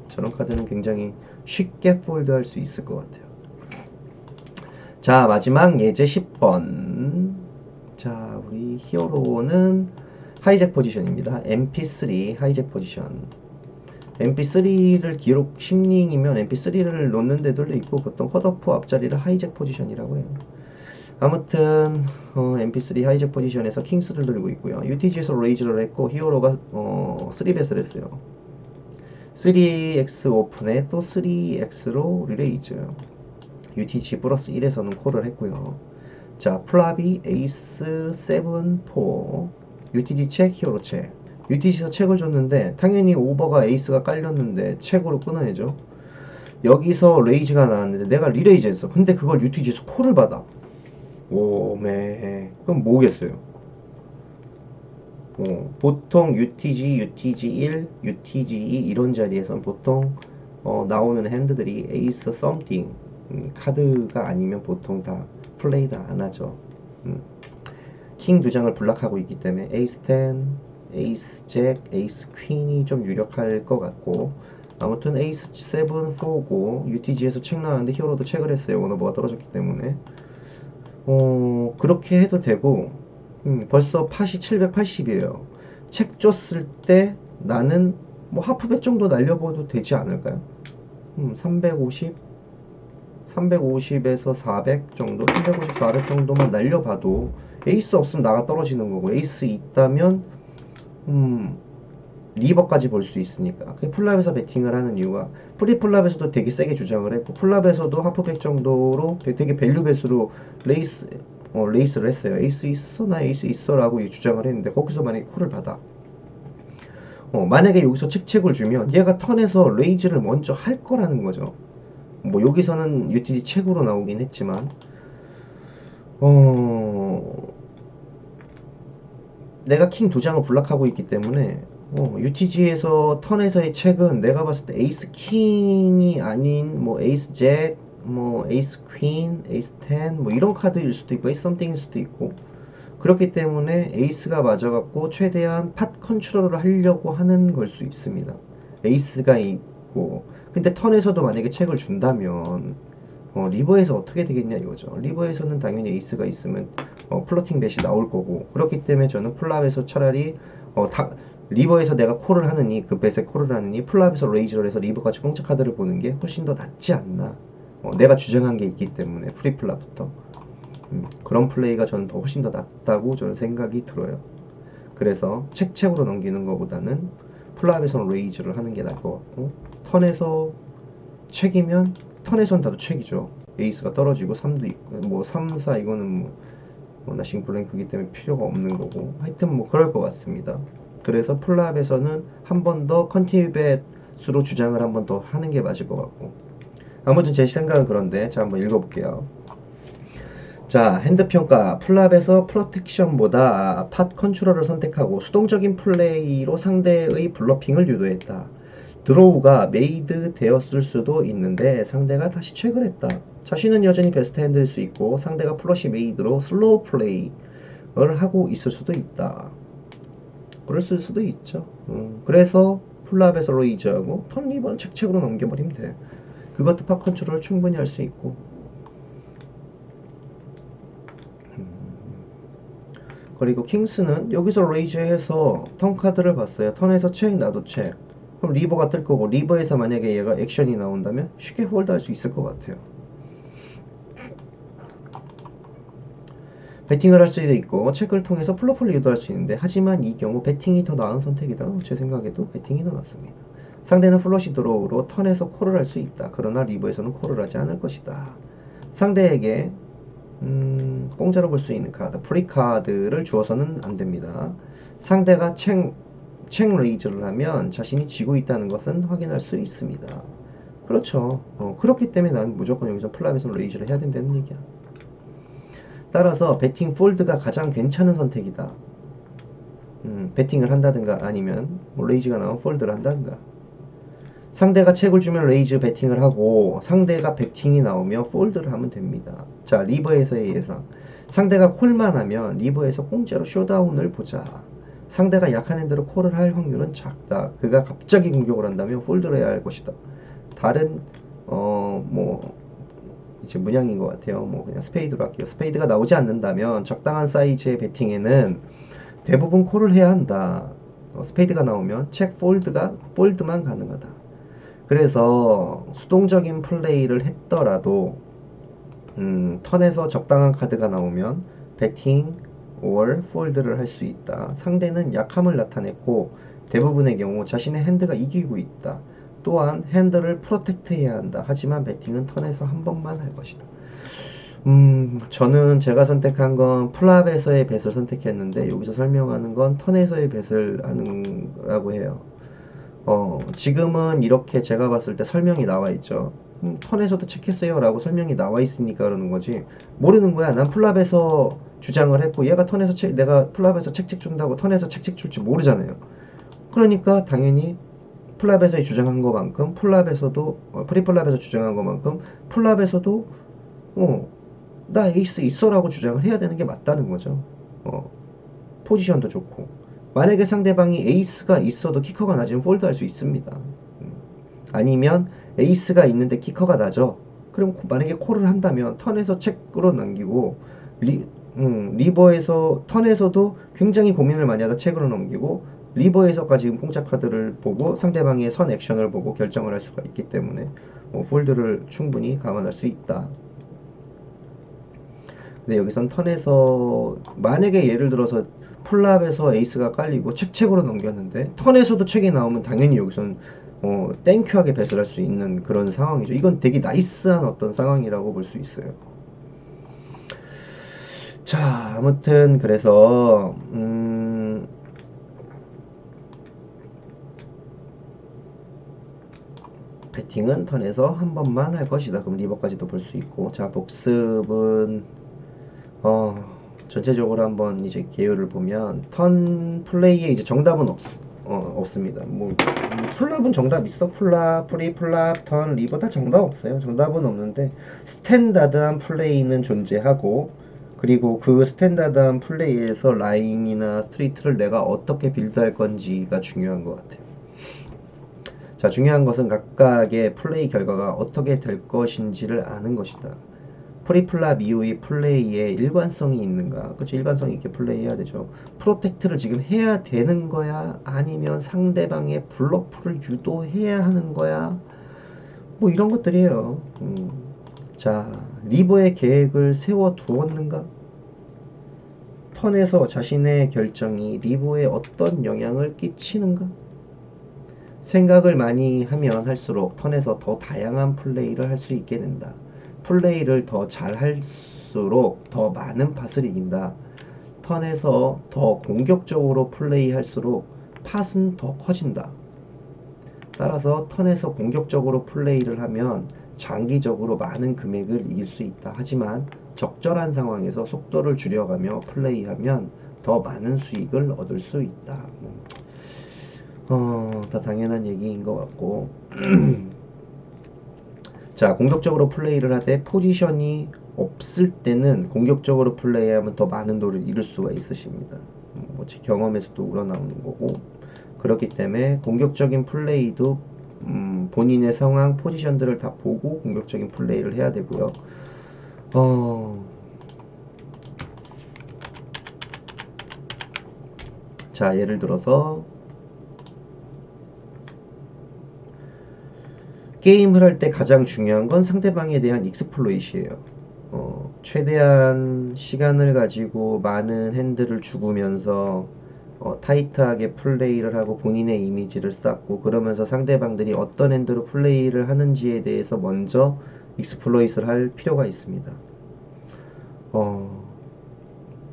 저런 카드는 굉장히 쉽게 폴드할 수 있을 것 같아요. 자, 마지막 예제 10번. 자, 우리 히어로는 하이잭 포지션입니다. MP3 하이잭 포지션. MP3를 기록 10링이면 MP3를 놓는 데들도 있고 보통 컷오프 앞자리를 하이잭 포지션이라고 해요. 아무튼 MP3 하이잭 포지션에서 킹스를 들고 있고요. UTG에서 레이즈를 했고 히어로가 3배스를 했어요. 3X 오픈에 또 3X로 리레이즈. UTG 플러스 1에서는 콜을 했고요. 자, 플랍이 에이스 7 4 UTG 책, 히어로 책. UTG에서 책을 줬는데 당연히 오버가 에이스가 깔렸는데 책으로 끊어야죠. 여기서 레이즈가 나왔는데 내가 리레이즈 했어. 근데 그걸 UTG에서 콜을 받아. 오메. 그럼 뭐겠어요? 보통 UTG, UTG1, UTG2 이런 자리에선 보통 나오는 핸드들이 에이스 썸띵 카드가 아니면 보통 다 플레이도 안 하죠. 킹 두 장을 블락하고 있기 때문에 에이스 10, 에이스 잭, 에이스 퀸이 좀 유력할 것 같고 아무튼 에이스 7, 4고 UTG에서 책 나왔는데 히어로도 책을 했어요. 원오버가 떨어졌기 때문에 그렇게 해도 되고 벌써 팟이 780이에요. 책 줬을 때 나는 뭐 하프벳 정도 날려봐도 되지 않을까요? 350 350에서 400 정도 350, 400 정도만 날려봐도 에이스 없으면 나가 떨어지는 거고 에이스 있다면 리버까지 볼 수 있으니까 그 풀랍에서 베팅을 하는 이유가 프리풀랍에서도 되게 세게 주장을 했고 풀랍에서도 하프백 정도로 되게 밸류베스로 레이스를 했어요. 에이스 있어? 나 에이스 있어? 라고 주장을 했는데 거기서 만약에 콜을 받아 만약에 여기서 책책을 주면 얘가 턴에서 레이즈를 먼저 할 거라는 거죠. 뭐 여기서는 UTG 책으로 나오긴 했지만 내가 킹 두 장을 블락하고 있기 때문에 UTG에서 턴에서의 책은 내가 봤을 때 에이스 킹이 아닌 뭐 에이스 잭, 뭐 에이스 퀸, 에이스 10 뭐 이런 카드일 수도 있고 에이스 썸띵일 수도 있고 그렇기 때문에 에이스가 맞아갖고 최대한 팟 컨트롤을 하려고 하는 걸 수 있습니다. 에이스가 있고 근데 턴에서도 만약에 책을 준다면 리버에서 어떻게 되겠냐 이거죠. 리버에서는 당연히 에이스가 있으면 플러팅 벳이 나올 거고 그렇기 때문에 저는 플랍에서 차라리 리버에서 내가 콜을 하느니 그 벳에 콜을 하느니 플랍에서 레이즈를 해서 리버까지 공짜 카드를 보는 게 훨씬 더 낫지 않나. 내가 주장한 게 있기 때문에 프리플랍부터 그런 플레이가 저는 더 훨씬 더 낫다고 저는 생각이 들어요. 그래서 책으로 넘기는 것보다는 플랍에서는 레이즈를 하는 게 나을 것 같고 턴에서 책이면 턴에선 다도 책이죠. 에이스가 떨어지고 3도 있고 뭐 3, 4 이거는 나 싱글랭크기 때문에 필요가 없는 거고 하여튼 뭐 그럴 것 같습니다. 그래서 플랍에서는 한 번 더 컨티뉴벳으로 주장을 한 번 더 하는 게 맞을 것 같고 아무튼 제 생각은 그런데 자 한번 읽어볼게요. 자 핸드평가 플랍에서 프로텍션보다 팟 컨트롤을 선택하고 수동적인 플레이로 상대의 블러핑을 유도했다. 드로우가 메이드 되었을 수도 있는데 상대가 다시 체크를 했다. 자신은 여전히 베스트 핸드일 수 있고 상대가 플러시 메이드로 슬로우 플레이를 하고 있을 수도 있다. 그럴 수도 있죠. 그래서 풀랍에서 레이즈하고 턴 리버는 책책으로 넘겨버리면 돼. 그것도 팝 컨트롤을 충분히 할 수 있고. 그리고 킹스는 여기서 레이즈해서 턴 카드를 봤어요. 턴에서 책 나도 책. 그럼 리버가 뜰 거고, 리버에서 만약에 얘가 액션이 나온다면 쉽게 홀드 할 수 있을 것 같아요. 배팅을 할 수도 있고 체크를 통해서 플러프를 유도할 수 있는데, 하지만 이 경우 배팅이 더 나은 선택이다. 제 생각에도 배팅이 더 낫습니다. 상대는 플러시 드로우로 턴에서 콜을 할 수 있다. 그러나 리버에서는 콜을 하지 않을 것이다. 상대에게 공짜로 볼 수 있는 카드, 프리 카드를 주어서는 안 됩니다. 상대가 책 레이즈를 하면 자신이 지고 있다는 것은 확인할 수 있습니다. 그렇죠. 그렇기 때문에 난 무조건 여기서 플랍에서 레이즈를 해야 된다는 얘기야. 따라서 배팅 폴드가 가장 괜찮은 선택이다. 배팅을 한다든가 아니면 뭐 레이즈가 나오면 폴드를 한다든가. 상대가 책을 주면 레이즈 배팅을 하고, 상대가 배팅이 나오면 폴드를 하면 됩니다. 자, 리버에서의 예상. 상대가 콜만 하면 리버에서 공짜로 쇼다운을 보자. 상대가 약한 핸드로 콜을 할 확률은 작다. 그가 갑자기 공격을 한다면 폴드를 해야 할 것이다. 다른 뭐 이제 문양인 것 같아요. 뭐 그냥 스페이드로 할게요. 스페이드가 나오지 않는다면 적당한 사이즈의 배팅에는 대부분 콜을 해야 한다. 스페이드가 나오면 책 폴드만 가능하다. 그래서 수동적인 플레이를 했더라도 턴에서 적당한 카드가 나오면 배팅 or 폴드를 할 수 있다. 상대는 약함을 나타냈고 대부분의 경우 자신의 핸드가 이기고 있다. 또한 핸드를 프로텍트 해야 한다. 하지만 배팅은 턴에서 한 번만 할 것이다. 저는 제가 선택한 건 플랍에서의 뱃을 선택했는데, 여기서 설명하는 건 턴에서의 뱃을 하는 거라고 해요. 지금은 이렇게 제가 봤을 때 설명이 나와 있죠. 턴에서도 체크했어요 라고 설명이 나와 있으니까 그러는 거지. 모르는 거야. 난 플랍에서 주장을 했고 얘가 턴에서 내가 플랍에서 책책 준다고 턴에서 책책 줄지 모르잖아요. 그러니까 당연히 플랍에서 주장한 것만큼 플랍에서도 프리플랍에서 주장한 것만큼 플랍에서도 나 에이스 있어라고 주장을 해야 되는 게 맞다는 거죠. 포지션도 좋고. 만약에 상대방이 에이스가 있어도 키커가 낮으면 폴드할 수 있습니다. 아니면 에이스가 있는데 키커가 낮아. 그럼 만약에 콜을 한다면 턴에서 책으로 넘기고, 리버에서 턴에서도 굉장히 고민을 많이 하다 책으로 넘기고, 리버에서까지 공짜 카드를 보고 상대방의 선 액션을 보고 결정을 할 수가 있기 때문에 폴드를 충분히 감안할 수 있다. 근데 여기선 턴에서 만약에 예를 들어서 풀랍에서 에이스가 깔리고 책으로 넘겼는데 턴에서도 책이 나오면 당연히 여기선 땡큐하게 배설할 수 있는 그런 상황이죠. 이건 되게 나이스한 어떤 상황이라고 볼 수 있어요. 자, 아무튼 그래서 배팅은 턴에서 한 번만 할 것이다. 그럼 리버까지도 볼 수 있고. 자, 복습은 전체적으로 한번 이제 계율을 보면 턴 플레이에 이제 정답은 없습니다. 뭐 플랍은 정답 있어. 플랍, 프리플랍, 턴, 리버 다 정답 없어요. 정답은 없는데 스탠다드한 플레이는 존재하고, 그리고 그 스탠다드한 플레이에서 라인이나 스트리트를 내가 어떻게 빌드할 건지가 중요한 것 같아요. 자, 중요한 것은 각각의 플레이 결과가 어떻게 될 것인지를 아는 것이다. 프리플랍 이후의 플레이에 일관성이 있는가? 그치, 일관성 있게 플레이해야 되죠. 프로텍트를 지금 해야 되는 거야? 아니면 상대방의 블러프를 유도해야 하는 거야? 뭐 이런 것들이에요. 자, 리버의 계획을 세워 두었는가? 턴에서 자신의 결정이 리버에 어떤 영향을 끼치는가? 생각을 많이 하면 할수록 턴에서 더 다양한 플레이를 할 수 있게 된다. 플레이를 더 잘할수록 더 많은 팟을 이긴다. 턴에서 더 공격적으로 플레이할수록 팟은 더 커진다. 따라서 턴에서 공격적으로 플레이를 하면 장기적으로 많은 금액을 이길 수 있다. 하지만 적절한 상황에서 속도를 줄여가며 플레이하면 더 많은 수익을 얻을 수 있다. 다 당연한 얘기인 것 같고. 자, 공격적으로 플레이를 하되 포지션이 없을 때는 공격적으로 플레이하면 더 많은 돈을 잃을 수가 있으십니다. 뭐 제 경험에서도 우러나오는 거고, 그렇기 때문에 공격적인 플레이도 본인의 상황, 포지션들을 다 보고 공격적인 플레이를 해야 되고요. 자, 예를 들어서 게임을 할 때 가장 중요한 건 상대방에 대한 익스플로잇이에요. 최대한 시간을 가지고 많은 핸들을 죽으면서 타이트하게 플레이를 하고 본인의 이미지를 쌓고, 그러면서 상대방들이 어떤 핸드로 플레이를 하는지에 대해서 먼저 익스플로잇을 할 필요가 있습니다.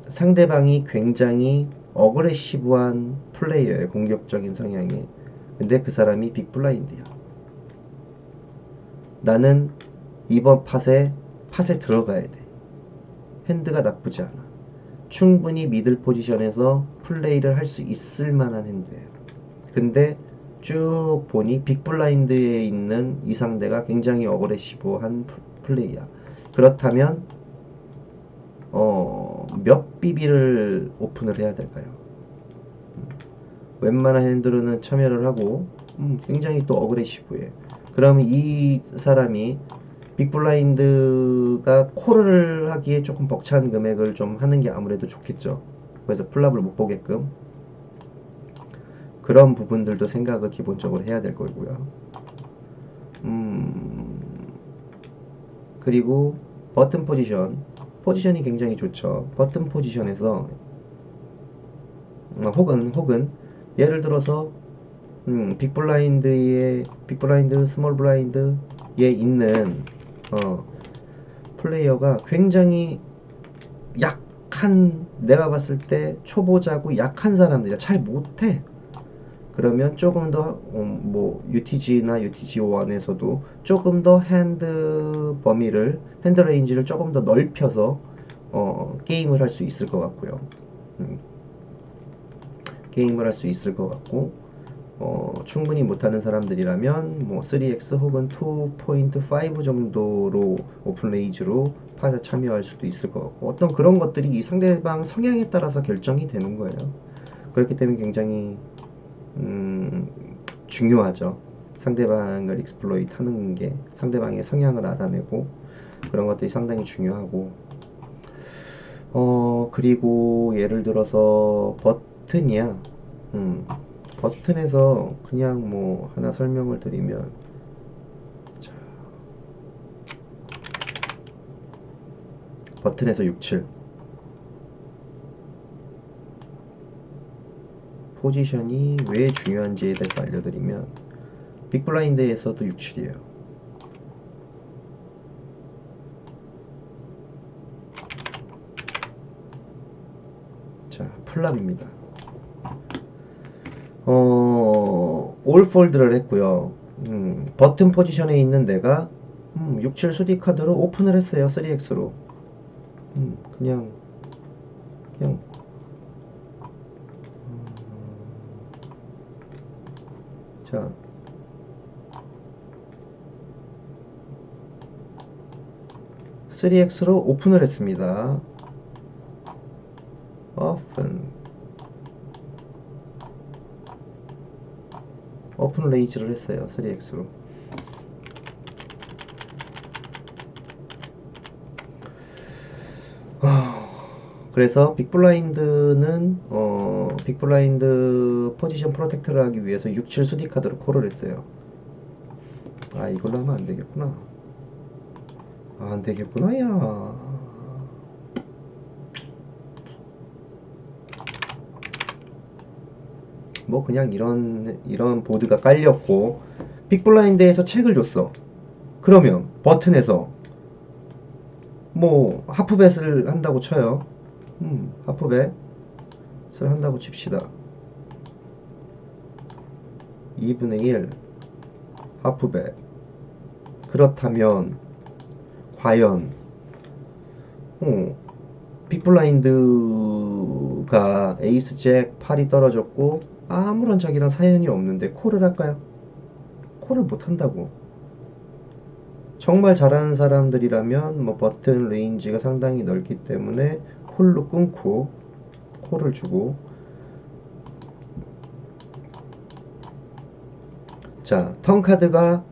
상대방이 굉장히 어그레시브한 플레이어예요. 공격적인 성향이. 근데 그 사람이 빅블라인드야. 나는 이번 팟에 들어가야 돼. 핸드가 나쁘지 않아. 충분히 미들 포지션에서 플레이를 할 수 있을 만한 핸드예요. 근데 쭉 보니 빅블라인드에 있는 이 상대가 굉장히 어그레시브한 플레이야. 그렇다면 몇 BB를 오픈을 해야 될까요? 웬만한 핸들로는 참여를 하고 굉장히 또 어그레시브해. 그러면 이 사람이 빅블라인드가 콜을 하기에 조금 벅찬 금액을 좀 하는 게 아무래도 좋겠죠. 그래서 플랍을 못 보게끔 그런 부분들도 생각을 기본적으로 해야 될 거고요. 그리고 버튼 포지션이 굉장히 좋죠. 버튼 포지션에서 혹은 예를 들어서 빅블라인드, 스몰 블라인드에 있는 플레이어가 굉장히 약한, 내가 봤을 때 초보자고 약한 사람들이야. 잘 못해. 그러면 조금 더 UTG나 UTG1에서도 조금 더 핸드 레인지를 조금 더 넓혀서 게임을 할 수 있을 것 같고요. 게임을 할 수 있을 것 같고, 충분히 못하는 사람들이라면 3X 혹은 2.5 정도로 오픈 레이즈로 팟에 참여할 수도 있을 것 같고, 어떤 그런 것들이 이 상대방 성향에 따라서 결정이 되는 거예요. 그렇기 때문에 굉장히 중요하죠. 상대방을 익스플로이트 하는 게, 상대방의 성향을 알아내고 그런 것들이 상당히 중요하고, 그리고 예를 들어서 버튼이야. 버튼에서 그냥 하나 설명을 드리면, 자, 버튼에서 67 포지션이 왜 중요한지에 대해서 알려드리면, 빅블라인드에서도 67이에요. 자, 플랍입니다. 올폴드를 했고요. 버튼 포지션에 있는 내가 67 수디 카드로 오픈을 했어요. 3X로. 그냥 자, 3X로 오픈을 했습니다. 오픈 레이즈를 했어요. 3X로. 그래서 빅블라인드 포지션 프로텍트를 하기 위해서 67 수디 카드로 콜을 했어요. 이걸로 하면 안 되겠구나. 안 되겠구나, 야. 그냥 이런 보드가 깔렸고, 빅블라인드에서 책을 줬어. 그러면 버튼에서 하프벳을 한다고 쳐요. 하프벳을 한다고 칩시다. 2분의 1 하프벳. 그렇다면 과연 빅블라인드가 에이스 잭 8이 떨어졌고 아무런 적이랑 사연이 없는데 콜을 할까요? 콜을 못 한다고. 정말 잘하는 사람들이라면 버튼 레인지가 상당히 넓기 때문에 콜로 끊고 콜을 주고, 자, 턴 카드가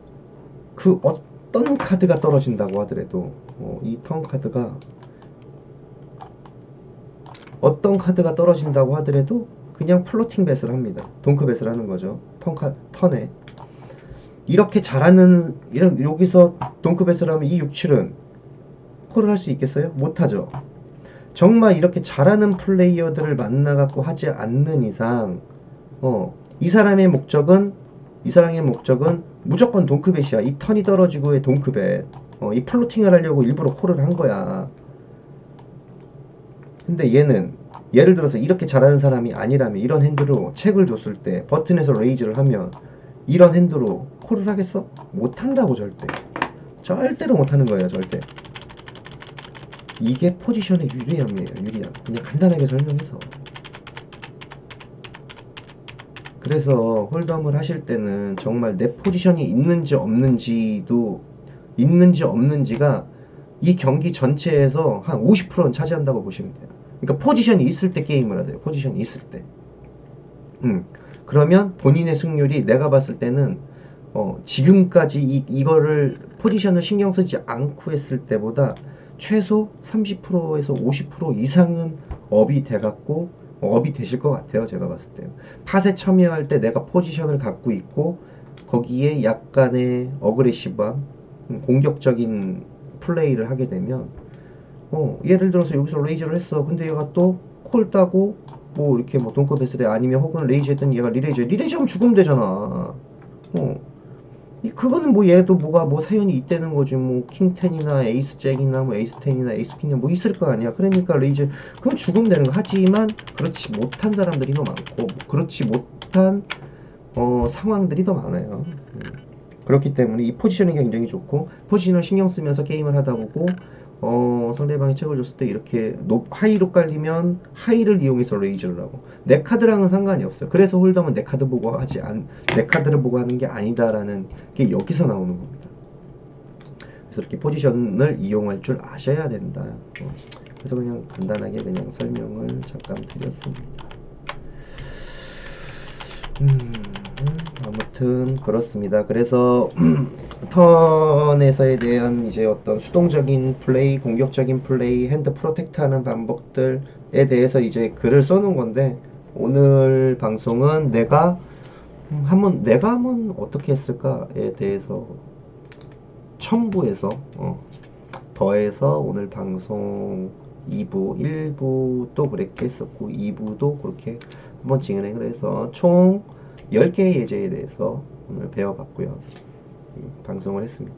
그 어떤 카드가 떨어진다고 하더라도 이 턴 카드가 어떤 카드가 떨어진다고 하더라도 그냥 플로팅 뱃을 합니다. 동크 뱃을 하는 거죠. 턴에 이렇게 잘하는 여기서 동크 뱃을 하면 이 67은 콜을 할 수 있겠어요? 못하죠. 정말 이렇게 잘하는 플레이어들을 만나갖고 하지 않는 이상 이 사람의 목적은 무조건 동크벳이야. 이 턴이 떨어지고의 동크벳. 이 플로팅을 하려고 일부러 콜을 한 거야. 근데 얘는 예를 들어서 이렇게 잘하는 사람이 아니라면 이런 핸드로 책을 줬을 때 버튼에서 레이즈를 하면 이런 핸드로 콜을 하겠어? 못한다고. 절대로 못하는 거예요. 절대. 이게 포지션의 유리함이에요. 유리함. 그냥 간단하게 설명해서. 그래서 홀덤을 하실 때는 정말 내 포지션이 있는지 없는지가 이 경기 전체에서 한 50%는 차지한다고 보시면 돼요. 그러니까 포지션이 있을 때 게임을 하세요. 포지션이 있을 때. 그러면 본인의 승률이 내가 봤을 때는 지금까지 이거를 포지션을 신경 쓰지 않고 했을 때보다 최소 30%에서 50% 이상은 업이 돼갖고 업이 되실 것 같아요. 제가 봤을 때 팟에 참여할 때 내가 포지션을 갖고 있고 거기에 약간의 어그레시브한 공격적인 플레이를 하게 되면 예를 들어서 여기서 레이저를 했어. 근데 얘가 또 콜 따고 뭐 이렇게 뭐 동급 했을 아니면 혹은 레이저 했더니 얘가 리레이저하면 죽으면 되잖아. 그거는 뭐 얘도 뭐 사연이 있다는 거지. 뭐 킹10이나 에이스 잭이나 뭐 에이스 10이나 에이스 퀸이나 뭐 있을 거 아니야. 그러니까 레이저 그럼 죽으면 되는 거. 하지만 그렇지 못한 사람들이 더 많고 그렇지 못한 상황들이 더 많아요. 그렇기 때문에 이 포지셔닝이 굉장히 좋고 포지션을 신경 쓰면서 게임을 하다 보고 상대방이 책을 줬을 때 이렇게 하이로 깔리면 하이를 이용해서 레이저를 하고 내 카드랑은 상관이 없어요. 그래서 홀덤은 내 카드를 보고 하는 게 아니다라는 게 여기서 나오는 겁니다. 그래서 이렇게 포지션을 이용할 줄 아셔야 된다. 그래서 그냥 간단하게 그냥 설명을 잠깐 드렸습니다. 아무튼 그렇습니다. 그래서 턴에서에 대한 이제 어떤 수동적인 플레이, 공격적인 플레이, 핸드 프로텍트하는 방법들에 대해서 이제 글을 써놓은 건데 오늘 방송은 내가 한번 어떻게 했을까에 대해서 첨부해서 더해서 오늘 방송 2부, 1부도 그렇게 했었고 2부도 그렇게 한번 진행을 해서 총 10개의 예제에 대해서 오늘 배워봤고요. 방송을 했습니다.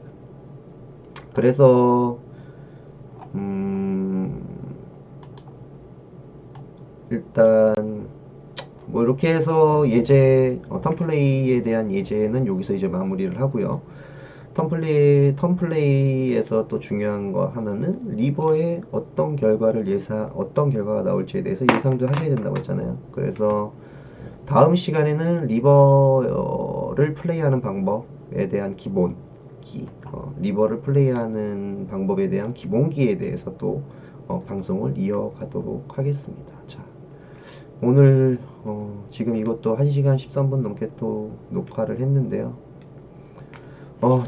그래서 일단 뭐 이렇게 해서 예제 턴플레이에 대한 예제는 여기서 이제 마무리를 하고요. 턴플레이에서 또 중요한 거 하나는 리버의 어떤 결과가 나올지에 대해서 예상도 하셔야 된다고 했잖아요. 그래서 다음 시간에는 리버를 플레이하는 방법에 대한 기본기, 리버를 플레이하는 방법에 대한 기본기에 대해서 또 방송을 이어가도록 하겠습니다. 자, 오늘 지금 이것도 1시간 13분 넘게 또 녹화를 했는데요.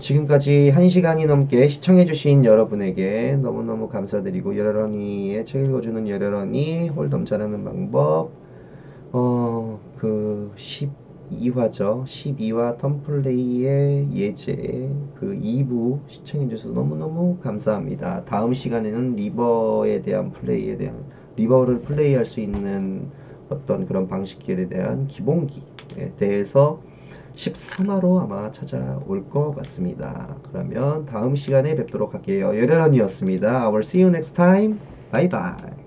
지금까지 1시간이 넘게 시청해주신 여러분에게 너무너무 감사드리고 여러러니의 책 읽어주는 여러러니 홀덤 잘하는 방법 그 12화죠. 12화 턴플레이의 예제 그 2부 시청해주셔서 너무너무 감사합니다. 다음 시간에는 리버에 대한 리버를 플레이할 수 있는 어떤 그런 방식들에 대한 기본기에 대해서 13화로 아마 찾아올 것 같습니다. 그러면 다음 시간에 뵙도록 할게요. 여러런이었습니다. I will see you next time. Bye bye.